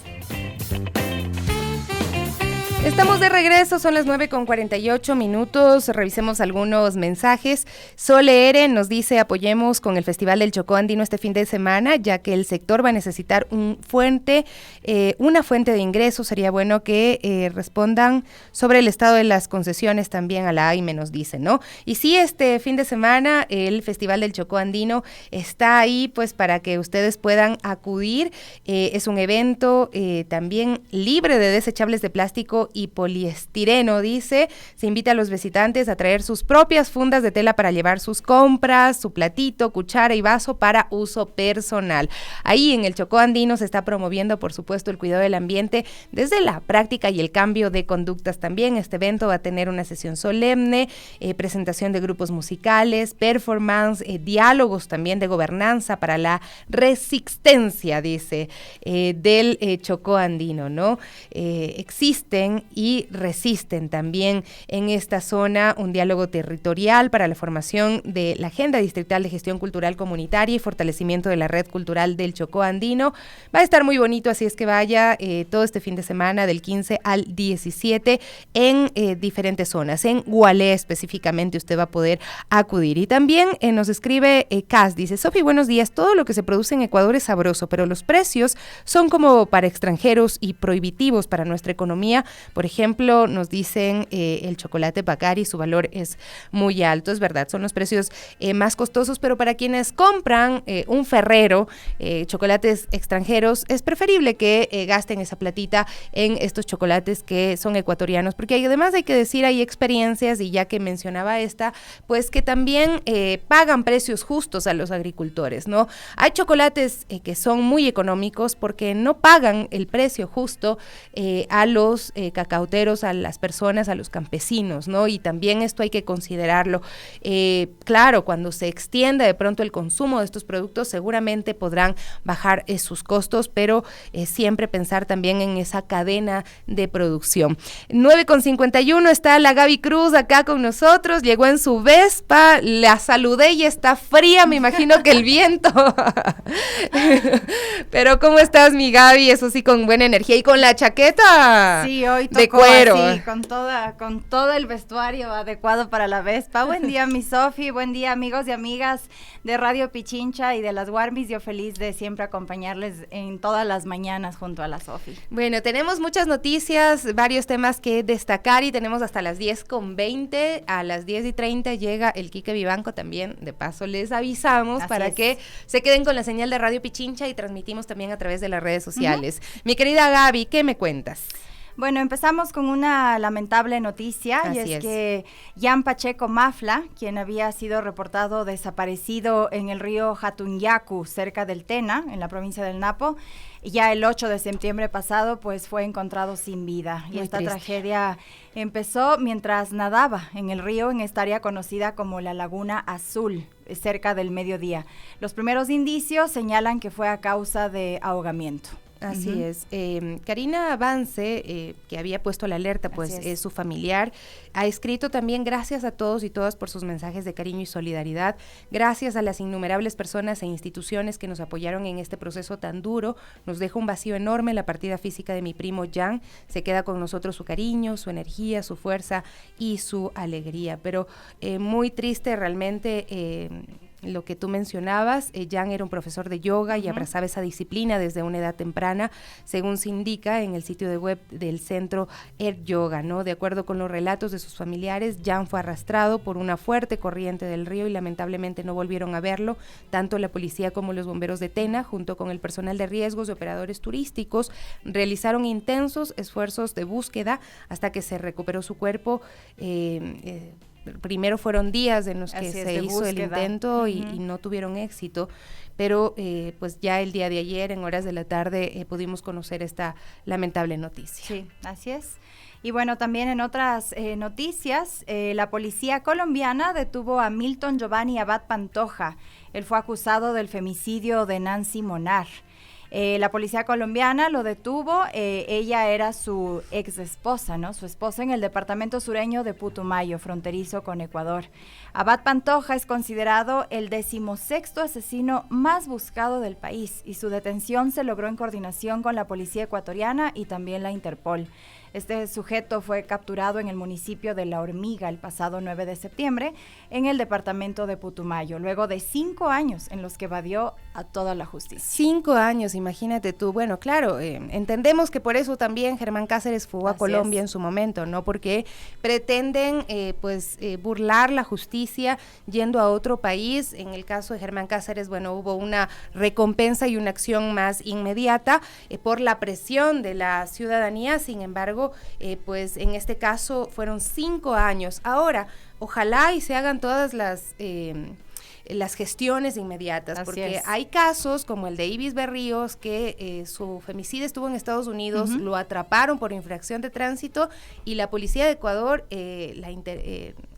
Estamos de regreso, son las 9:48, revisemos algunos mensajes. Sole Eren nos dice, apoyemos con el Festival del Chocó Andino este fin de semana, ya que el sector va a necesitar una fuente de ingresos. Sería bueno que respondan sobre el estado de las concesiones también a la AIME, nos dice, ¿no? Y sí, este fin de semana el Festival del Chocó Andino está ahí pues para que ustedes puedan acudir. Es un evento también libre de desechables de plástico y poliestireno, dice. Se invita a los visitantes a traer sus propias fundas de tela para llevar sus compras, su platito, cuchara y vaso para uso personal. Ahí en el Chocó Andino se está promoviendo, por supuesto, el cuidado del ambiente desde la práctica y el cambio de conductas también. Este evento va a tener una sesión solemne, presentación de grupos musicales, performance, diálogos también de gobernanza para la resistencia, dice, del Chocó Andino, ¿no? Existen y resisten también en esta zona un diálogo territorial para la formación de la Agenda Distrital de Gestión Cultural Comunitaria y fortalecimiento de la red cultural del Chocó Andino. Va a estar muy bonito, así es que vaya todo este fin de semana del 15 al 17 en diferentes zonas. En Gualé específicamente usted va a poder acudir. Y también nos escribe Cas, dice, Sofi, buenos días, todo lo que se produce en Ecuador es sabroso, pero los precios son como para extranjeros y prohibitivos para nuestra economía. Por ejemplo, nos dicen el chocolate Pacari, su valor es muy alto, es verdad, son los precios más costosos, pero para quienes compran un Ferrero, chocolates extranjeros, es preferible que gasten esa platita en estos chocolates que son ecuatorianos, porque además hay que decir, hay experiencias, y ya que mencionaba esta, pues que también pagan precios justos a los agricultores, ¿no? Hay chocolates que son muy económicos porque no pagan el precio justo a los cacauteros, a las personas, a los campesinos, ¿no? Y también esto hay que considerarlo. Claro, cuando se extienda de pronto el consumo de estos productos, seguramente podrán bajar sus costos, pero siempre pensar también en esa cadena de producción. 9:51, está la Gaby Cruz acá con nosotros, llegó en su Vespa, la saludé y está fría, me imagino que el viento. Pero ¿cómo estás, mi Gaby? Eso sí, con buena energía y con la chaqueta. Sí, hoy Hoy tocó de cuero. así, con todo el vestuario adecuado para la Vespa. Buen día, mi Sofi, buen día, amigos y amigas de Radio Pichincha y de las Warmis. Yo feliz de siempre acompañarles en todas las mañanas junto a la Sofi. Bueno, tenemos muchas noticias, varios temas que destacar y tenemos hasta las 10:20. A las 10:30 llega el Quique Vivanco también. De paso les avisamos Así para es. que se queden con la señal de Radio Pichincha y transmitimos también a través de las redes sociales. Mi querida Gaby, ¿qué me cuentas? Bueno, empezamos con una lamentable noticia y es que Jan Pacheco Mafla, quien había sido reportado desaparecido en el río Jatunyacu, cerca del Tena, en la provincia del Napo, ya el 8 de septiembre pasado, pues fue encontrado sin vida. Y esta tragedia empezó mientras nadaba en el río en esta área conocida como la Laguna Azul, cerca del mediodía. Los primeros indicios señalan que fue a causa de ahogamiento. Así es. Karina Avance, que había puesto la alerta, pues es su familiar, ha escrito también: gracias a todos y todas por sus mensajes de cariño y solidaridad, gracias a las innumerables personas e instituciones que nos apoyaron en este proceso tan duro, nos deja un vacío enorme la partida física de mi primo Jan, se queda con nosotros su cariño, su energía, su fuerza y su alegría, pero muy triste realmente. Lo que tú mencionabas, Jan era un profesor de yoga y abrazaba esa disciplina desde una edad temprana, según se indica en el sitio de web del centro Air Yoga, ¿no? De acuerdo con los relatos de sus familiares, Jan fue arrastrado por una fuerte corriente del río y lamentablemente no volvieron a verlo. Tanto la policía como los bomberos de Tena, junto con el personal de riesgos y operadores turísticos, realizaron intensos esfuerzos de búsqueda hasta que se recuperó su cuerpo. Primero fueron días en los que se hizo el intento y no tuvieron éxito, pero pues ya el día de ayer, en horas de la tarde, pudimos conocer esta lamentable noticia. Sí, así es. Y bueno, también en otras noticias, la policía colombiana detuvo a Milton Giovanni Abad Pantoja. Él fue acusado del femicidio de Nancy Monar. La policía colombiana lo detuvo, ella era su ex esposa, ¿no? Su esposa en el departamento sureño de Putumayo, fronterizo con Ecuador. Abad Pantoja es considerado el 16º asesino más buscado del país y su detención se logró en coordinación con la policía ecuatoriana y también la Interpol. Este sujeto fue capturado en el municipio de La Hormiga el pasado 9 de septiembre en el departamento de Putumayo, luego de 5 años en los que evadió a toda la justicia. 5 años, imagínate tú. Bueno, claro, entendemos que por eso también Germán Cáceres fugó a Colombia en su momento, ¿no? Porque pretenden burlar la justicia yendo a otro país. En el caso de Germán Cáceres, bueno, hubo una recompensa y una acción más inmediata por la presión de la ciudadanía. Sin embargo, pues en este caso fueron 5 años. Ahora, ojalá y se hagan todas las gestiones inmediatas, porque hay casos como el de Ibis Berríos, que su femicidio estuvo en Estados Unidos, lo atraparon por infracción de tránsito y la policía de Ecuador,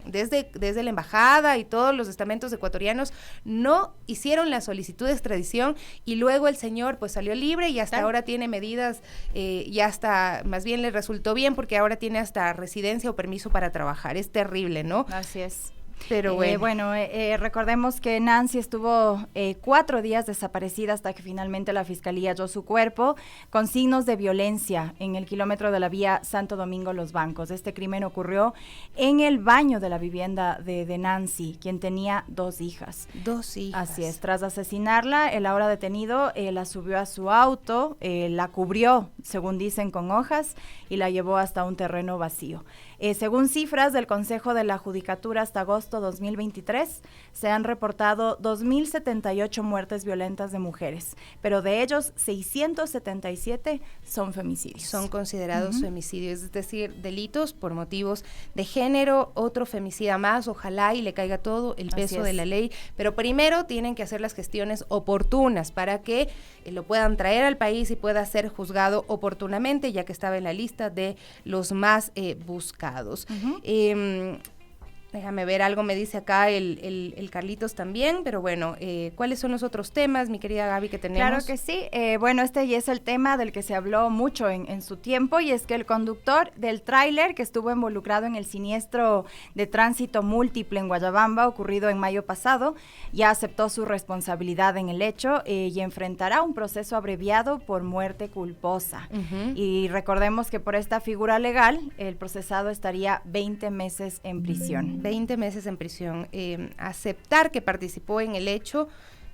desde la embajada y todos los estamentos ecuatorianos no hicieron la solicitud de extradición y luego el señor pues salió libre y hasta ahora tiene medidas, y hasta más bien le resultó bien porque ahora tiene hasta residencia o permiso para trabajar. Es terrible, ¿no? Así es. Pero bueno, recordemos que Nancy estuvo 4 días desaparecida hasta que finalmente la fiscalía halló su cuerpo con signos de violencia en el kilómetro de la vía Santo Domingo Los Bancos. Este crimen ocurrió en el baño de la vivienda de Nancy, quien tenía 2 hijas. 2 hijas. Así es. Tras asesinarla, el ahora detenido la subió a su auto, la cubrió, según dicen, con hojas y la llevó hasta un terreno vacío. Según cifras del Consejo de la Judicatura, hasta agosto 2023 se han reportado 2.078 muertes violentas de mujeres, pero de ellos 677 son femicidios. Son considerados femicidios, es decir, delitos por motivos de género. Otro femicida más, ojalá y le caiga todo el peso de la ley, pero primero tienen que hacer las gestiones oportunas para que lo puedan traer al país y pueda ser juzgado oportunamente, ya que estaba en la lista de los más buscados. Déjame ver, algo me dice acá el Carlitos también, pero bueno, ¿cuáles son los otros temas, mi querida Gaby, que tenemos? Claro que sí, bueno, este ya es el tema del que se habló mucho en su tiempo, y es que el conductor del tráiler que estuvo involucrado en el siniestro de tránsito múltiple en Guayabamba, ocurrido en mayo pasado, ya aceptó su responsabilidad en el hecho y enfrentará un proceso abreviado por muerte culposa. Y recordemos que por esta figura legal, el procesado estaría 20 meses en prisión. 20 meses en prisión. Aceptar que participó en el hecho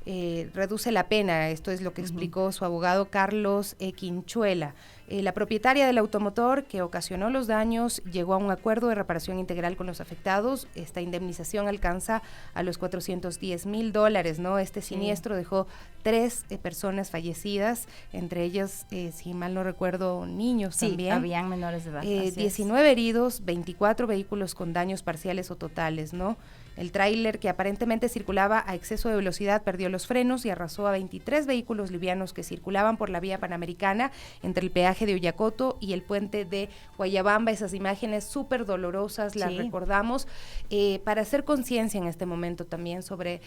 reduce la pena, esto es lo que explicó su abogado Carlos Quinchuela. La propietaria del automotor que ocasionó los daños llegó a un acuerdo de reparación integral con los afectados. Esta indemnización alcanza a los $410,000, ¿no? Este siniestro dejó 3 personas fallecidas, entre ellas, si mal no recuerdo, niños también. Sí, habían menores de edad. 19 heridos, 24 vehículos con daños parciales o totales, ¿no? El tráiler, que aparentemente circulaba a exceso de velocidad, perdió los frenos y arrasó a 23 vehículos livianos que circulaban por la vía panamericana entre el peaje de Ullacoto y el puente de Guayabamba. Esas imágenes súper dolorosas las recordamos, para hacer conciencia en este momento también sobre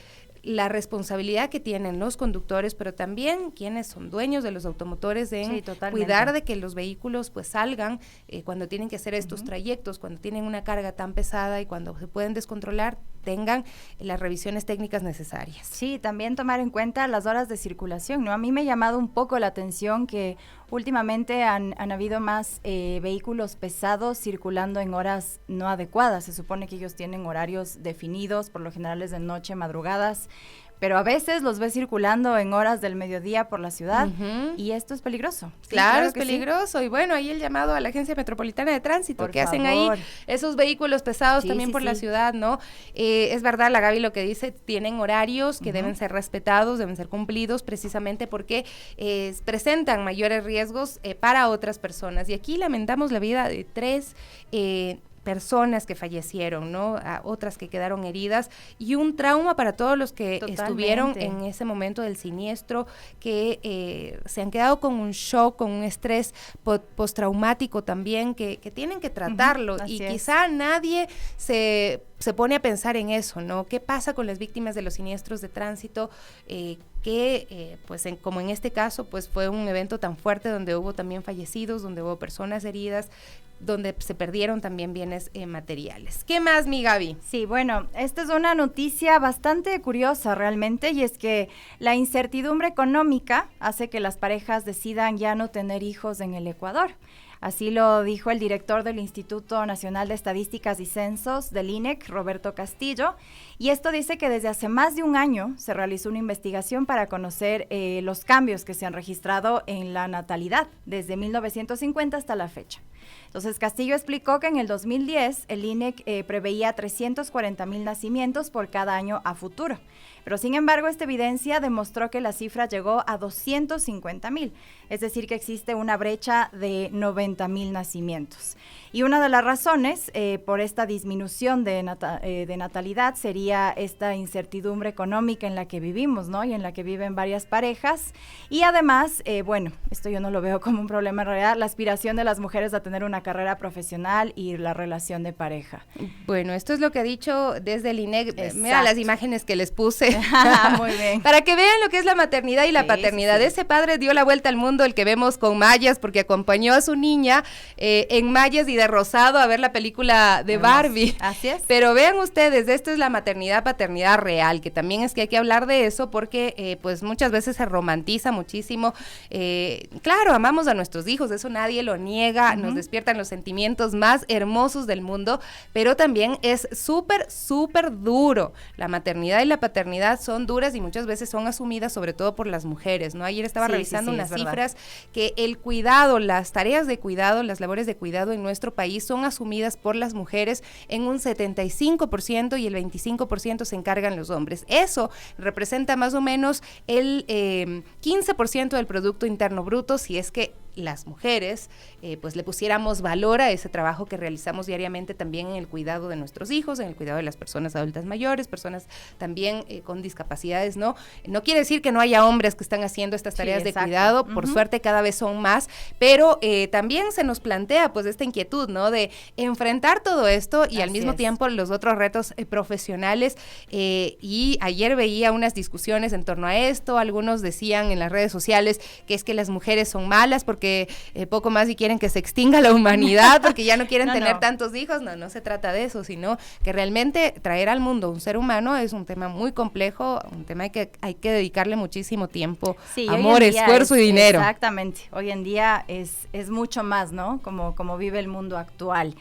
la responsabilidad que tienen los conductores, pero también quienes son dueños de los automotores, de cuidar de que los vehículos pues salgan cuando tienen que hacer estos trayectos, cuando tienen una carga tan pesada y cuando se pueden descontrolar, tengan las revisiones técnicas necesarias. Sí, también tomar en cuenta las horas de circulación, ¿no? A mí me ha llamado un poco la atención que últimamente han habido más vehículos pesados circulando en horas no adecuadas. Se supone que ellos tienen horarios definidos, por lo general es de noche, madrugadas, pero a veces los ves circulando en horas del mediodía por la ciudad y esto es peligroso. Sí, claro, es peligroso. Y bueno, ahí el llamado a la Agencia Metropolitana de Tránsito, que hacen ahí esos vehículos pesados también por la ciudad, ¿no? Es verdad, la Gaby lo que dice, tienen horarios que deben ser respetados, deben ser cumplidos, precisamente porque presentan mayores riesgos para otras personas. Y aquí lamentamos la vida de 3 personas que fallecieron, ¿no? A otras que quedaron heridas, y un trauma para todos los que estuvieron en ese momento del siniestro, que se han quedado con un shock, con un estrés postraumático también, que tienen que tratarlo, y quizá nadie se pone a pensar en eso, ¿no? ¿Qué pasa con las víctimas de los siniestros de tránsito? Pues como en este caso, pues fue un evento tan fuerte donde hubo también fallecidos, donde hubo personas heridas, donde se perdieron también bienes materiales. ¿Qué más, mi Gaby? Sí, bueno, esta es una noticia bastante curiosa realmente, y es que la incertidumbre económica hace que las parejas decidan ya no tener hijos en el Ecuador. Así lo dijo el director del Instituto Nacional de Estadísticas y Censos del INEC, Roberto Castillo, y esto dice que desde hace más de un año se realizó una investigación para conocer los cambios que se han registrado en la natalidad desde 1950 hasta la fecha. Entonces, Castillo explicó que en el 2010 el INEC preveía 340,000 nacimientos por cada año a futuro. Pero sin embargo, esta evidencia demostró que la cifra llegó a 250,000, es decir, que existe una brecha de 90,000 nacimientos. Y una de las razones por esta disminución de natalidad sería esta incertidumbre económica en la que vivimos, ¿no? Y en la que viven varias parejas. Y además, bueno, esto yo no lo veo como un problema en realidad, la aspiración de las mujeres a tener una carrera profesional y la relación de pareja. Bueno, esto es lo que ha dicho desde el INEC. Mira las imágenes que les puse. Muy bien. Para que vean lo que es la maternidad y la paternidad. Ese padre dio la vuelta al mundo, el que vemos con mallas, porque acompañó a su niña en mallas y de rosado a ver la película de Barbie. Así es. Pero vean ustedes, esto es la maternidad, paternidad real, que también es que hay que hablar de eso, porque pues muchas veces se romantiza muchísimo. Claro, amamos a nuestros hijos, eso nadie lo niega, nos despiertan los sentimientos más hermosos del mundo, pero también es súper, súper duro. La maternidad y la paternidad son duras y muchas veces son asumidas sobre todo por las mujeres, ¿no? Ayer estaba revisando unas cifras que el cuidado, las tareas de cuidado, las labores de cuidado en nuestro país son asumidas por las mujeres en un 75% y el 25% se encargan los hombres. Eso representa más o menos el 15% del Producto Interno Bruto, si es que las mujeres pues le pusiéramos valor a ese trabajo que realizamos diariamente también en el cuidado de nuestros hijos, en el cuidado de las personas adultas mayores, personas también con discapacidades, ¿no? No quiere decir que no haya hombres que están haciendo estas tareas de cuidado, por suerte cada vez son más, pero también se nos plantea pues esta inquietud, ¿no? De enfrentar todo esto y al mismo tiempo los otros retos profesionales, y ayer veía unas discusiones en torno a esto. Algunos decían en las redes sociales que es que las mujeres son malas porque poco más y quieren que se extinga la humanidad porque ya no quieren tener tantos hijos. No se trata de eso, sino que realmente traer al mundo un ser humano es un tema muy complejo, un tema que hay que dedicarle muchísimo tiempo, amor, esfuerzo y dinero. Exactamente, hoy en día es mucho más, ¿no? Como vive el mundo actual.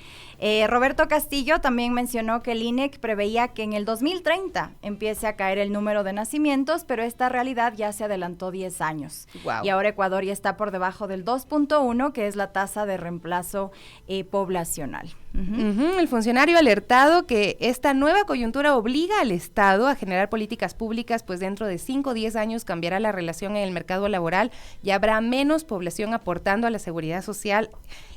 Roberto Castillo también mencionó que el INEC preveía que en el 2030 empiece a caer el número de nacimientos, pero esta realidad ya se adelantó 10 años. Wow. Y ahora Ecuador ya está por debajo del 2.1, que es la tasa de reemplazo poblacional. El funcionario ha alertado que esta nueva coyuntura obliga al Estado a generar políticas públicas, pues dentro de 5 o 10 años cambiará la relación en el mercado laboral y habrá menos población aportando a la seguridad social.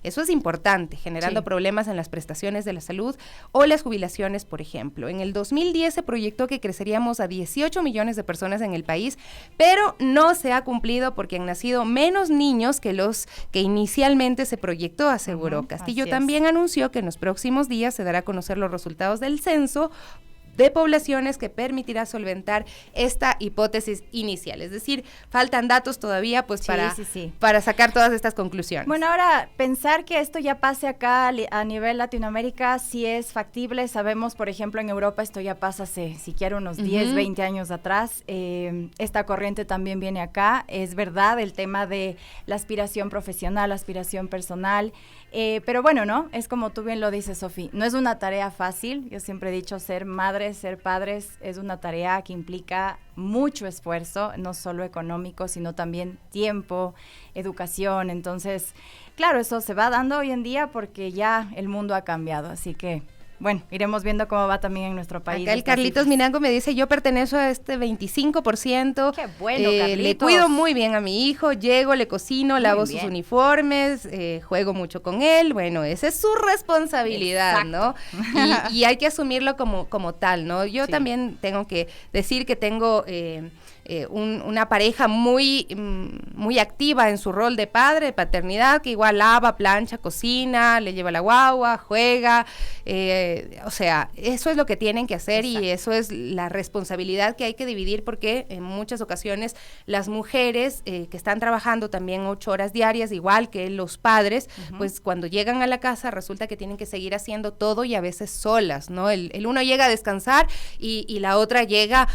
Eso es importante, generando problemas en las prestaciones de la salud o las jubilaciones, por ejemplo. En el 2010 se proyectó que creceríamos a 18 millones de personas en el país, pero no se ha cumplido porque han nacido menos niños que los que inicialmente se proyectó, aseguró. Castillo también anunció que en los próximos días se dará a conocer los resultados del censo de poblaciones que permitirá solventar esta hipótesis inicial. Es decir, faltan datos todavía pues para sacar todas estas conclusiones. Bueno, ahora pensar que esto ya pase acá a nivel Latinoamérica sí es factible. Sabemos, por ejemplo, en Europa esto ya pasa hace siquiera unos 10, 20 años atrás. Esta corriente también viene acá. Es verdad el tema de la aspiración profesional, la aspiración personal. Pero bueno, ¿no? Es como tú bien lo dices, Sofi, no es una tarea fácil. Yo siempre he dicho, ser madres, ser padres es una tarea que implica mucho esfuerzo, no solo económico, sino también tiempo, educación. Entonces, claro, eso se va dando hoy en día porque ya el mundo ha cambiado, así que bueno, iremos viendo cómo va también en nuestro país. Acá el Carlitos Minango me dice, yo pertenezco a este 25%. Qué bueno, Carlitos. Le cuido muy bien a mi hijo, llego, le cocino, lavo sus uniformes, juego mucho con él. Bueno, esa es su responsabilidad, ¿no? Y hay que asumirlo como tal, ¿no? Yo también tengo que decir que tengo una pareja muy activa en su rol de padre, de paternidad, que igual lava, plancha, cocina, le lleva la guagua, juega, o sea, eso es lo que tienen que hacer. Exacto. Y eso es la responsabilidad que hay que dividir porque en muchas ocasiones las mujeres que están trabajando también 8 horas diarias, igual que los padres, pues cuando llegan a la casa resulta que tienen que seguir haciendo todo y a veces solas, ¿no? El uno llega a descansar y la otra llega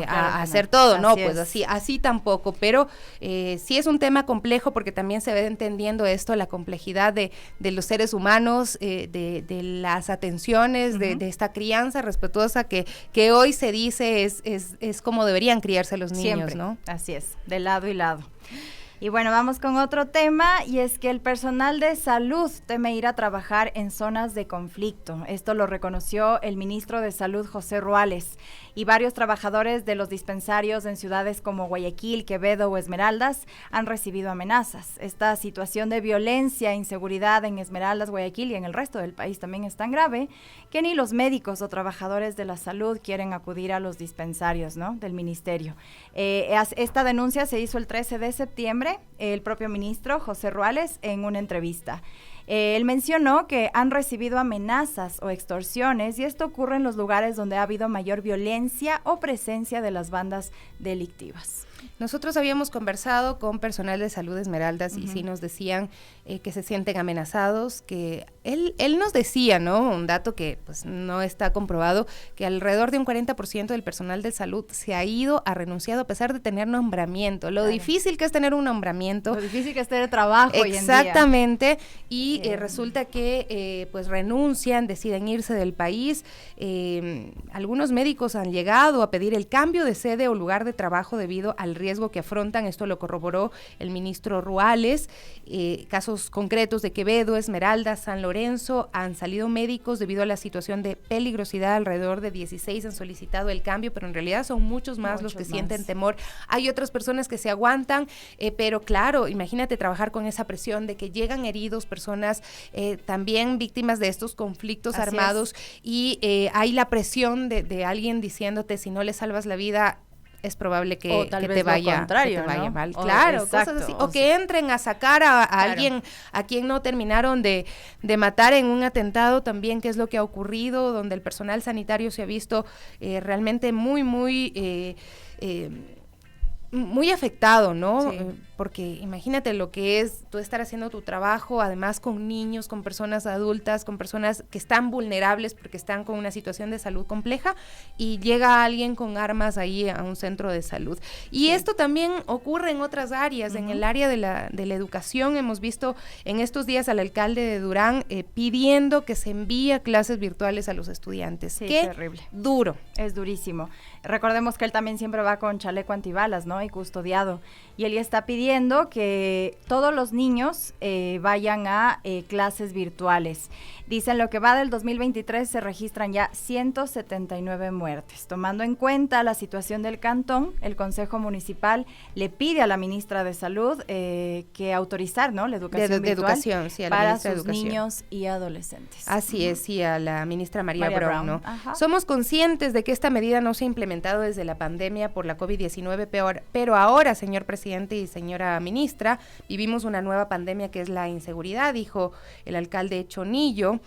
a hacer todo, ¿no? Pues así tampoco, pero sí es un tema complejo porque también se ve entendiendo esto, la complejidad de los seres humanos, de las atenciones, de esta crianza respetuosa que hoy se dice es como deberían criarse los niños, siempre, ¿no? Así es, de lado y lado. Y bueno, vamos con otro tema, y es que el personal de salud teme ir a trabajar en zonas de conflicto. Esto lo reconoció el ministro de Salud, José Ruales, y varios trabajadores de los dispensarios en ciudades como Guayaquil, Quevedo o Esmeraldas han recibido amenazas. Esta situación de violencia e inseguridad en Esmeraldas, Guayaquil y en el resto del país también es tan grave que ni los médicos o trabajadores de la salud quieren acudir a los dispensarios, ¿no?, del ministerio. Esta denuncia se hizo el 13 de septiembre. El propio ministro José Ruales en una entrevista. Él mencionó que han recibido amenazas o extorsiones y esto ocurre en los lugares donde ha habido mayor violencia o presencia de las bandas delictivas. Nosotros habíamos conversado con personal de salud de Esmeraldas y sí nos decían que se sienten amenazados, que él nos decía, ¿no?, un dato que pues no está comprobado, que alrededor de un 40% del personal de salud se ha ido, ha renunciado a pesar de tener nombramiento. Lo difícil que es tener un nombramiento. Lo difícil que es tener trabajo hoy en día. Exactamente, y y resulta que pues renuncian, deciden irse del país. Algunos médicos han llegado a pedir el cambio de sede o lugar de trabajo debido al riesgo que afrontan. Esto lo corroboró el ministro Ruales. Casos concretos de Quevedo, Esmeralda, San Lorenzo, han salido médicos debido a la situación de peligrosidad. Alrededor de 16 han solicitado el cambio, pero en realidad son muchos más los que sienten temor. Hay otras personas que se aguantan, pero claro, imagínate trabajar con esa presión de que llegan heridos, personas también víctimas de estos conflictos armados, y hay la presión de alguien diciéndote, si no le salvas la vida, es probable que te vaya mal. Claro, exacto, cosas así. O que entren a sacar a alguien a quien no terminaron de matar en un atentado también, que es lo que ha ocurrido, donde el personal sanitario se ha visto realmente muy afectado, ¿no? Sí. Porque imagínate lo que es tú estar haciendo tu trabajo, además con niños, con personas adultas, con personas que están vulnerables porque están con una situación de salud compleja, y llega alguien con armas ahí a un centro de salud. Y esto también ocurre en otras áreas. En el área de la educación hemos visto en estos días al alcalde de Durán pidiendo que se envíe clases virtuales a los estudiantes. Sí, ¡Qué terrible! Duro. Es durísimo. Recordemos que él también siempre va con chaleco antibalas, ¿no? Y custodiado. Y él ya está pidiendo que todos los niños vayan a clases virtuales. Dicen, lo que va del 2023 se registran ya 179 muertes. Tomando en cuenta la situación del cantón, el Consejo Municipal le pide a la ministra de Salud que autorizar, ¿no?, la educación virtual para sus niños y adolescentes. Así es, sí, a la ministra María Brown, ¿no? Somos conscientes de que esta medida no se ha implementado desde la pandemia por la COVID-19, pero ahora, señor presidente y señora ministra, vivimos una nueva pandemia que es la inseguridad, dijo el alcalde Chonillo.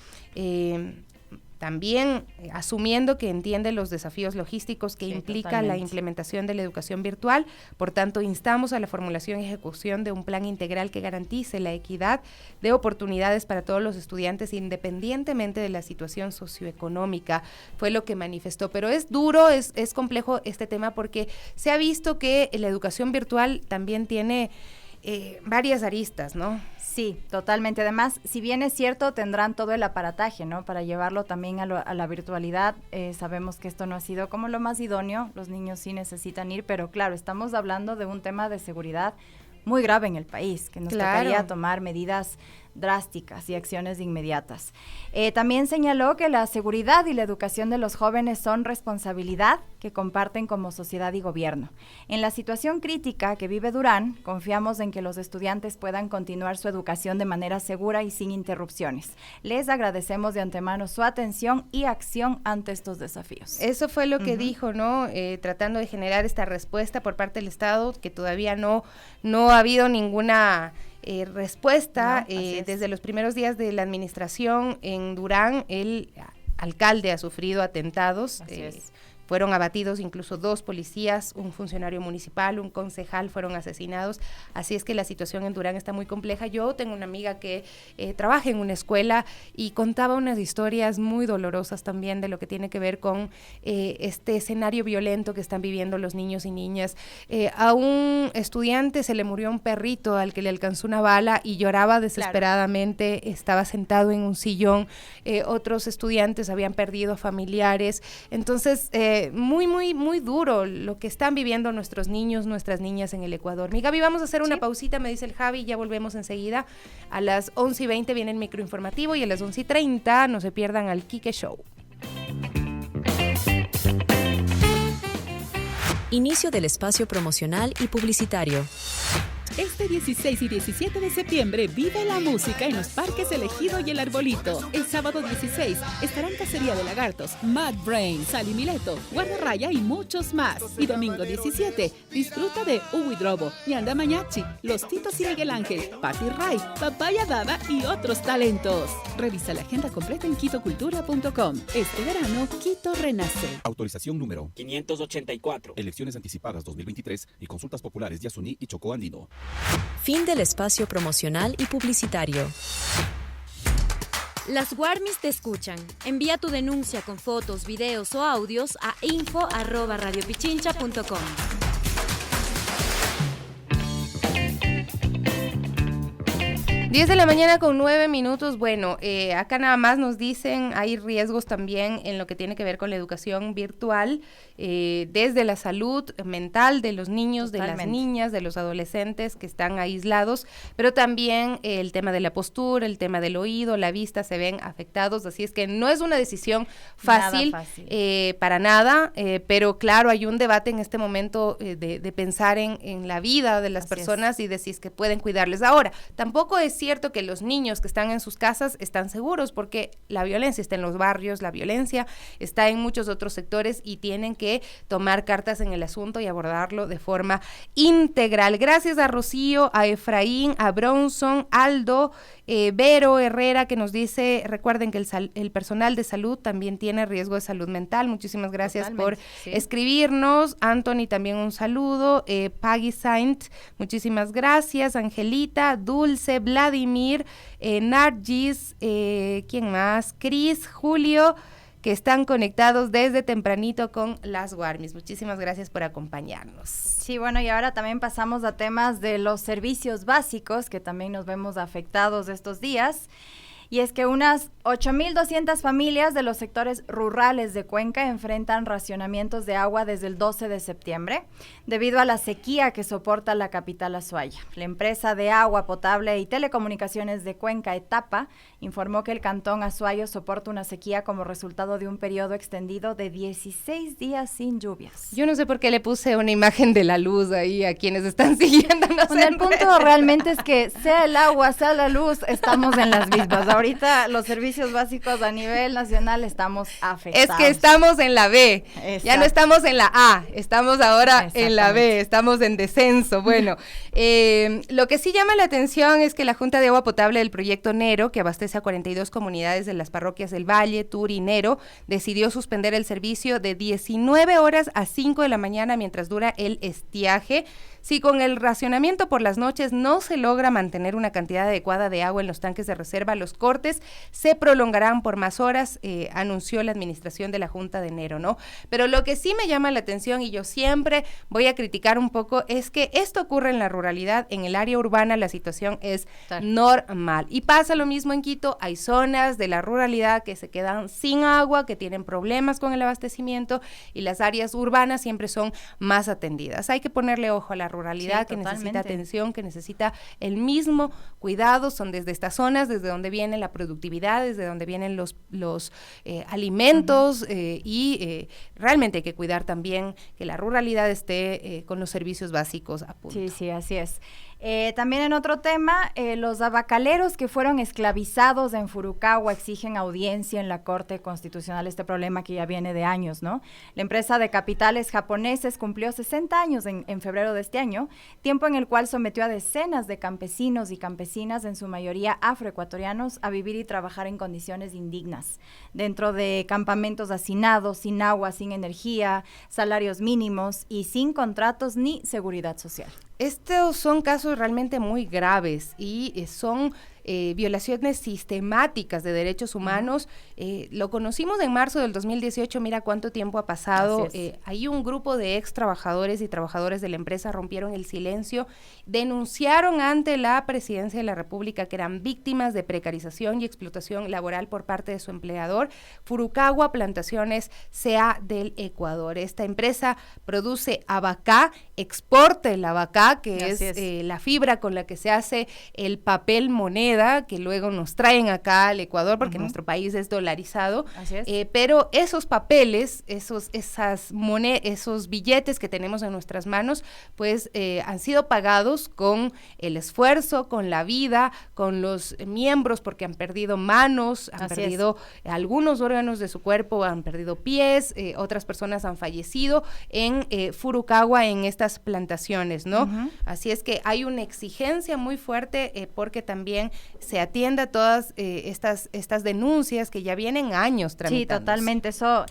También asumiendo que entiende los desafíos logísticos que implica totalmente la implementación de la educación virtual. Por tanto, instamos a la formulación y ejecución de un plan integral que garantice la equidad de oportunidades para todos los estudiantes, independientemente de la situación socioeconómica, fue lo que manifestó. Pero es duro, es complejo este tema, porque se ha visto que la educación virtual también tiene varias aristas, ¿no? Sí, totalmente. Además, si bien es cierto, tendrán todo el aparataje, ¿no?, para llevarlo también a la virtualidad. Sabemos que esto no ha sido como lo más idóneo, los niños sí necesitan ir, pero claro, estamos hablando de un tema de seguridad muy grave en el país, que nos tocaría tomar medidas drásticas y acciones inmediatas. También señaló que la seguridad y la educación de los jóvenes son responsabilidad que comparten como sociedad y gobierno. En la situación crítica que vive Durán, confiamos en que los estudiantes puedan continuar su educación de manera segura y sin interrupciones. Les agradecemos de antemano su atención y acción ante estos desafíos. Eso fue lo que dijo, ¿no? Tratando de generar esta respuesta por parte del Estado, que todavía no ha habido ninguna respuesta. Desde los primeros días de la administración en Durán, el alcalde ha sufrido atentados. Fueron abatidos incluso 2 policías, un funcionario municipal, un concejal fueron asesinados. Así es que la situación en Durán está muy compleja. Yo tengo una amiga que trabaja en una escuela y contaba unas historias muy dolorosas también de lo que tiene que ver con este escenario violento que están viviendo los niños y niñas. A un estudiante se le murió un perrito al que le alcanzó una bala y lloraba desesperadamente, estaba sentado en un sillón. Otros estudiantes habían perdido familiares. Entonces, muy duro lo que están viviendo nuestros niños, nuestras niñas en el Ecuador. Mi Gaby, vamos a hacer una pausita, me dice el Javi, ya volvemos enseguida. A las 11:20 viene el microinformativo y a las 11:30 no se pierdan al Quique Show. Inicio del espacio promocional y publicitario. Este 16 y 17 de septiembre vive la música en los parques El Ejido y El Arbolito. El sábado 16 estarán Cacería de Lagartos, Mad Brain, Sally Mileto, Guardarraya y muchos más. Y domingo 17 disfruta de Uwi Drobo, Ñanda Mañachi, Los Titos y Miguel Ángel, Papi Ray, Papaya Dada y otros talentos. Revisa la agenda completa en quitocultura.com. Este verano, Quito renace. Autorización número 584. Elecciones anticipadas 2023 y consultas populares Yasuní y Chocó Andino. Fin del espacio promocional y publicitario. Las Guarmis te escuchan. Envía tu denuncia con fotos, videos o audios a info@radiopichincha.com. 10 de la mañana con 9 minutos. Bueno, acá nada más nos dicen, hay riesgos también en lo que tiene que ver con la educación virtual, desde la salud mental de los niños, de las niñas, de los adolescentes que están aislados, pero también el tema de la postura, el tema del oído, la vista se ven afectados, así es que no es una decisión fácil, para nada, pero claro, hay un debate en este momento de pensar en la vida de las personas y de si es que pueden cuidarles. Ahora, tampoco es cierto que los niños que están en sus casas están seguros, porque la violencia está en los barrios, la violencia está en muchos otros sectores y tienen que tomar cartas en el asunto y abordarlo de forma integral. Gracias a Rocío, a Efraín, a Bronson, Aldo, Vero Herrera, que nos dice, recuerden que el personal de salud también tiene riesgo de salud mental. Muchísimas gracias por escribirnos. Anthony, también un saludo. Paggy Saint, muchísimas gracias. Angelita, Dulce, Vladimir, Nargis, ¿quién más? Cris, Julio, que están conectados desde tempranito con las Guarmis. Muchísimas gracias por acompañarnos. Sí, bueno, y ahora también pasamos a temas de los servicios básicos, que también nos vemos afectados estos días. Y es que unas 8.200 familias de los sectores rurales de Cuenca enfrentan racionamientos de agua desde el 12 de septiembre, debido a la sequía que soporta la capital Azuaya. La empresa de agua potable y telecomunicaciones de Cuenca, Etapa, informó que el cantón Azuayo soporta una sequía como resultado de un periodo extendido de 16 días sin lluvias. Yo no sé por qué le puse una imagen de la luz ahí a quienes están siguiendo. El punto realmente es que sea el agua, sea la luz, estamos en las mismas. Ahorita los servicios básicos a nivel nacional estamos afectados. Es que estamos en la B, ya no estamos en la A, estamos ahora en la B, estamos en descenso. Bueno, lo que sí llama la atención es que la Junta de Agua Potable del Proyecto Nero, que abastece a 42 comunidades de las parroquias del Valle, Turi y Nero, decidió suspender el servicio de 19 horas a 5 de la mañana mientras dura el estiaje. Si con el racionamiento por las noches no se logra mantener una cantidad adecuada de agua en los tanques de reserva, los cortes se prolongarán por más horas, anunció la administración de la Junta de Enero, ¿no? Pero lo que sí me llama la atención, y yo siempre voy a criticar un poco, es que esto ocurre en la ruralidad. En el área urbana la situación es normal. Y pasa lo mismo en Quito, hay zonas de la ruralidad que se quedan sin agua, que tienen problemas con el abastecimiento, y las áreas urbanas siempre son más atendidas. Hay que ponerle ojo a la ruralidad, que necesita atención, que necesita el mismo cuidado. Son desde estas zonas, desde donde viene la productividad, desde donde vienen los alimentos, y realmente hay que cuidar también que la ruralidad esté con los servicios básicos a punto. Sí, así es. También en otro tema, los abacaleros que fueron esclavizados en Furukawa exigen audiencia en la Corte Constitucional, este problema que ya viene de años, ¿no? La empresa de capitales japoneses cumplió 60 años en febrero de este año, tiempo en el cual sometió a decenas de campesinos y campesinas, en su mayoría afroecuatorianos, a vivir y trabajar en condiciones indignas, dentro de campamentos hacinados, sin agua, sin energía, salarios mínimos y sin contratos ni seguridad social. Estos son casos realmente muy graves y son violaciones sistemáticas de derechos humanos. Lo conocimos en marzo del 2018, mira cuánto tiempo ha pasado. Hay un grupo de ex trabajadores y trabajadores de la empresa rompieron el silencio, denunciaron ante la Presidencia de la República que eran víctimas de precarización y explotación laboral por parte de su empleador, Furukawa Plantaciones C.A. del Ecuador. Esta empresa produce abacá, exporta el abacá, que es la fibra con la que se hace el papel moneda, que luego nos traen acá al Ecuador, porque nuestro país es dolarizado. Pero esos papeles, esos billetes que tenemos en nuestras manos, pues han sido pagados con el esfuerzo, con la vida, con los miembros, porque han perdido manos, han perdido algunos órganos de su cuerpo, han perdido pies, otras personas han fallecido en Furukawa, en estas plantaciones, ¿no? Así es que hay una exigencia muy fuerte porque también se atienda a todas estas denuncias que ya vienen años tramitando. Sí, totalmente. Eso,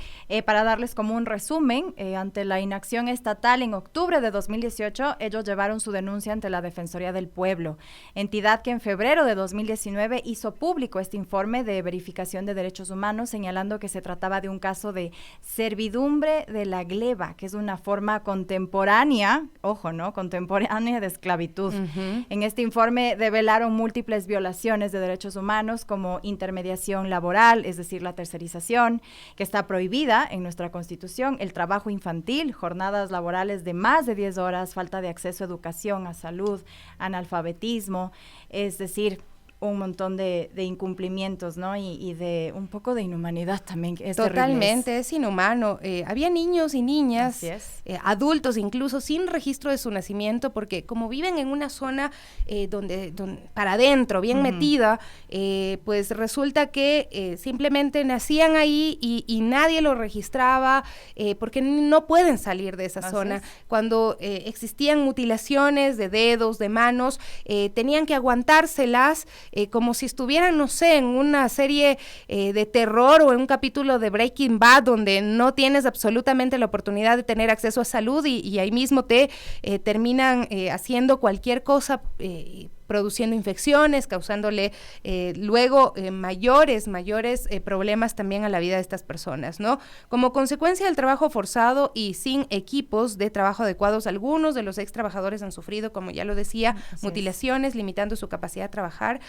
para darles como un resumen, ante la inacción estatal en octubre de 2018, ellos llevaron su denuncia ante la Defensoría del Pueblo, entidad que en febrero de 2019 hizo público este informe de verificación de derechos humanos, señalando que se trataba de un caso de servidumbre de la gleba, que es una forma contemporánea, ojo, ¿no?, contemporánea de esclavitud. En este informe develaron múltiples violaciones violaciones de derechos humanos como intermediación laboral, es decir, la tercerización, que está prohibida en nuestra Constitución, el trabajo infantil, jornadas laborales de más de 10 horas, falta de acceso a educación, a salud, analfabetismo, es decir, un montón de incumplimientos, ¿no? Y de un poco de inhumanidad también. Es Totalmente, terrible. es inhumano. Había niños y niñas, adultos incluso, sin registro de su nacimiento, porque como viven en una zona donde para adentro, bien metida, pues resulta que simplemente nacían ahí y nadie lo registraba, porque no pueden salir de esa zona. Cuando existían mutilaciones de dedos, de manos, tenían que aguantárselas, como si estuvieran, no sé, en una serie de terror o en un capítulo de Breaking Bad donde no tienes absolutamente la oportunidad de tener acceso a salud y ahí mismo te terminan haciendo cualquier cosa, produciendo infecciones, causándole luego mayores problemas también a la vida de estas personas, ¿no? Como consecuencia del trabajo forzado y sin equipos de trabajo adecuados, algunos de los ex trabajadores han sufrido, como ya lo decía, mutilaciones, limitando su capacidad de trabajar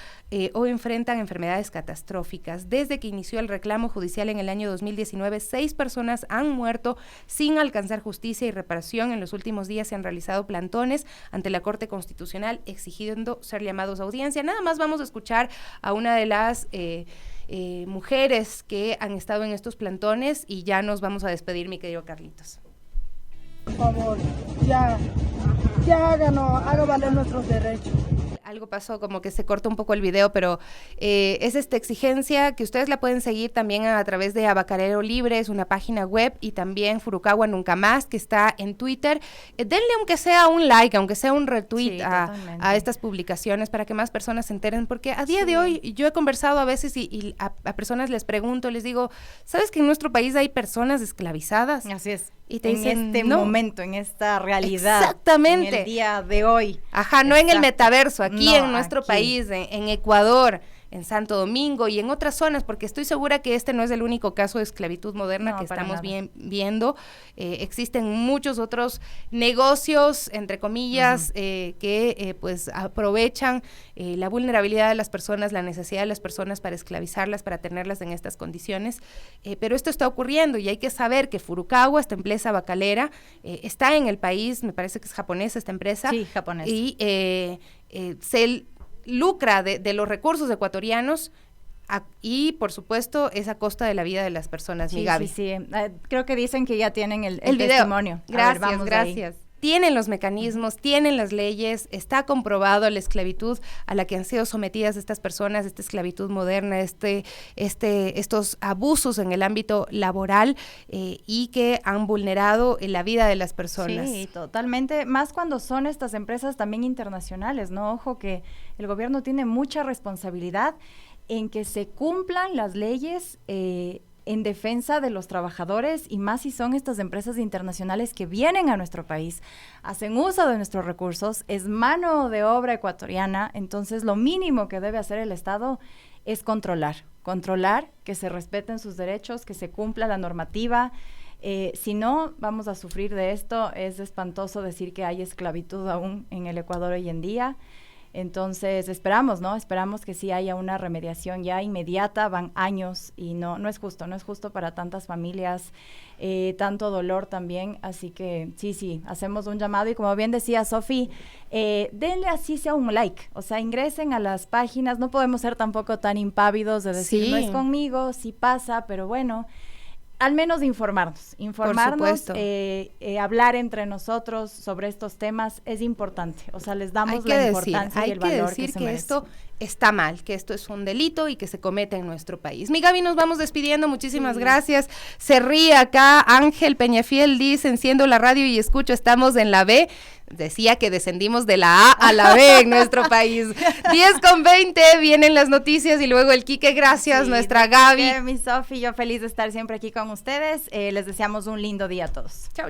o enfrentan enfermedades catastróficas. Desde que inició el reclamo judicial en el año 2019, 6 personas han muerto sin alcanzar justicia y reparación. En los últimos días se han realizado plantones ante la Corte Constitucional exigiendo ser llamados a audiencia. Nada más vamos a escuchar a una de las mujeres que han estado en estos plantones y ya nos vamos a despedir, mi querido Carlitos. Por favor, ya haga valer nuestros derechos. Algo pasó, como que se corta un poco el video, pero es esta exigencia que ustedes la pueden seguir también a través de Abacarero Libre, es una página web, y también Furukawa Nunca Más, que está en Twitter. Denle aunque sea un like, aunque sea un retweet a estas publicaciones para que más personas se enteren, porque a día de hoy yo he conversado a veces y a personas les pregunto, les digo, ¿sabes que en nuestro país hay personas esclavizadas? Así es. Y te dicen, este momento, en esta realidad. Exactamente. En el día de hoy. Ajá, no en el metaverso, aquí en nuestro aquí. país, en Ecuador, en Santo Domingo y en otras zonas, porque estoy segura que este no es el único caso de esclavitud moderna que estamos viendo. Existen muchos otros negocios, entre comillas, que pues aprovechan la vulnerabilidad de las personas, la necesidad de las personas para esclavizarlas, para tenerlas en estas condiciones. Pero esto está ocurriendo y hay que saber que Furukawa, esta empresa bacalera, está en el país, me parece que es japonesa esta empresa. Sí, japonesa. Y se lucra de los recursos ecuatorianos y, por supuesto, es a costa de la vida de las personas, mi Gaby. Sí. Creo que dicen que ya tienen el video. testimonio. Gracias. Tienen los mecanismos, tienen las leyes, está comprobado la esclavitud a la que han sido sometidas estas personas, esta esclavitud moderna, estos abusos en el ámbito laboral y que han vulnerado la vida de las personas. Sí, totalmente, más cuando son estas empresas también internacionales, ¿no? Ojo que el gobierno tiene mucha responsabilidad en que se cumplan las leyes en defensa de los trabajadores, y más si son estas empresas internacionales que vienen a nuestro país, hacen uso de nuestros recursos, es mano de obra ecuatoriana. Entonces lo mínimo que debe hacer el Estado es controlar que se respeten sus derechos, que se cumpla la normativa. Si no, vamos a sufrir de esto. Es espantoso decir que hay esclavitud aún en el Ecuador hoy en día. Entonces esperamos que sí haya una remediación ya inmediata. Van años y no es justo para tantas familias, tanto dolor también. Así que sí, hacemos un llamado y como bien decía Sofi, denle así sea un like, o sea, ingresen a las páginas. No podemos ser tampoco tan impávidos de decir, no es conmigo, sí pasa, pero bueno, al menos informarnos, hablar entre nosotros sobre estos temas es importante. O sea, les damos la importancia y el valor que se merece. Hay que decir que esto está mal, que esto es un delito y que se comete en nuestro país. Mi Gaby, nos vamos despidiendo, muchísimas gracias. Se ríe acá Ángel Peñafiel, dice, enciendo la radio y escucho, estamos en la B. Decía que descendimos de la A a la B en nuestro país. 10:20, vienen las noticias y luego el Quique. Gracias, nuestra Gaby. Mi Sofi, yo feliz de estar siempre aquí con ustedes. Les deseamos un lindo día a todos. Chao.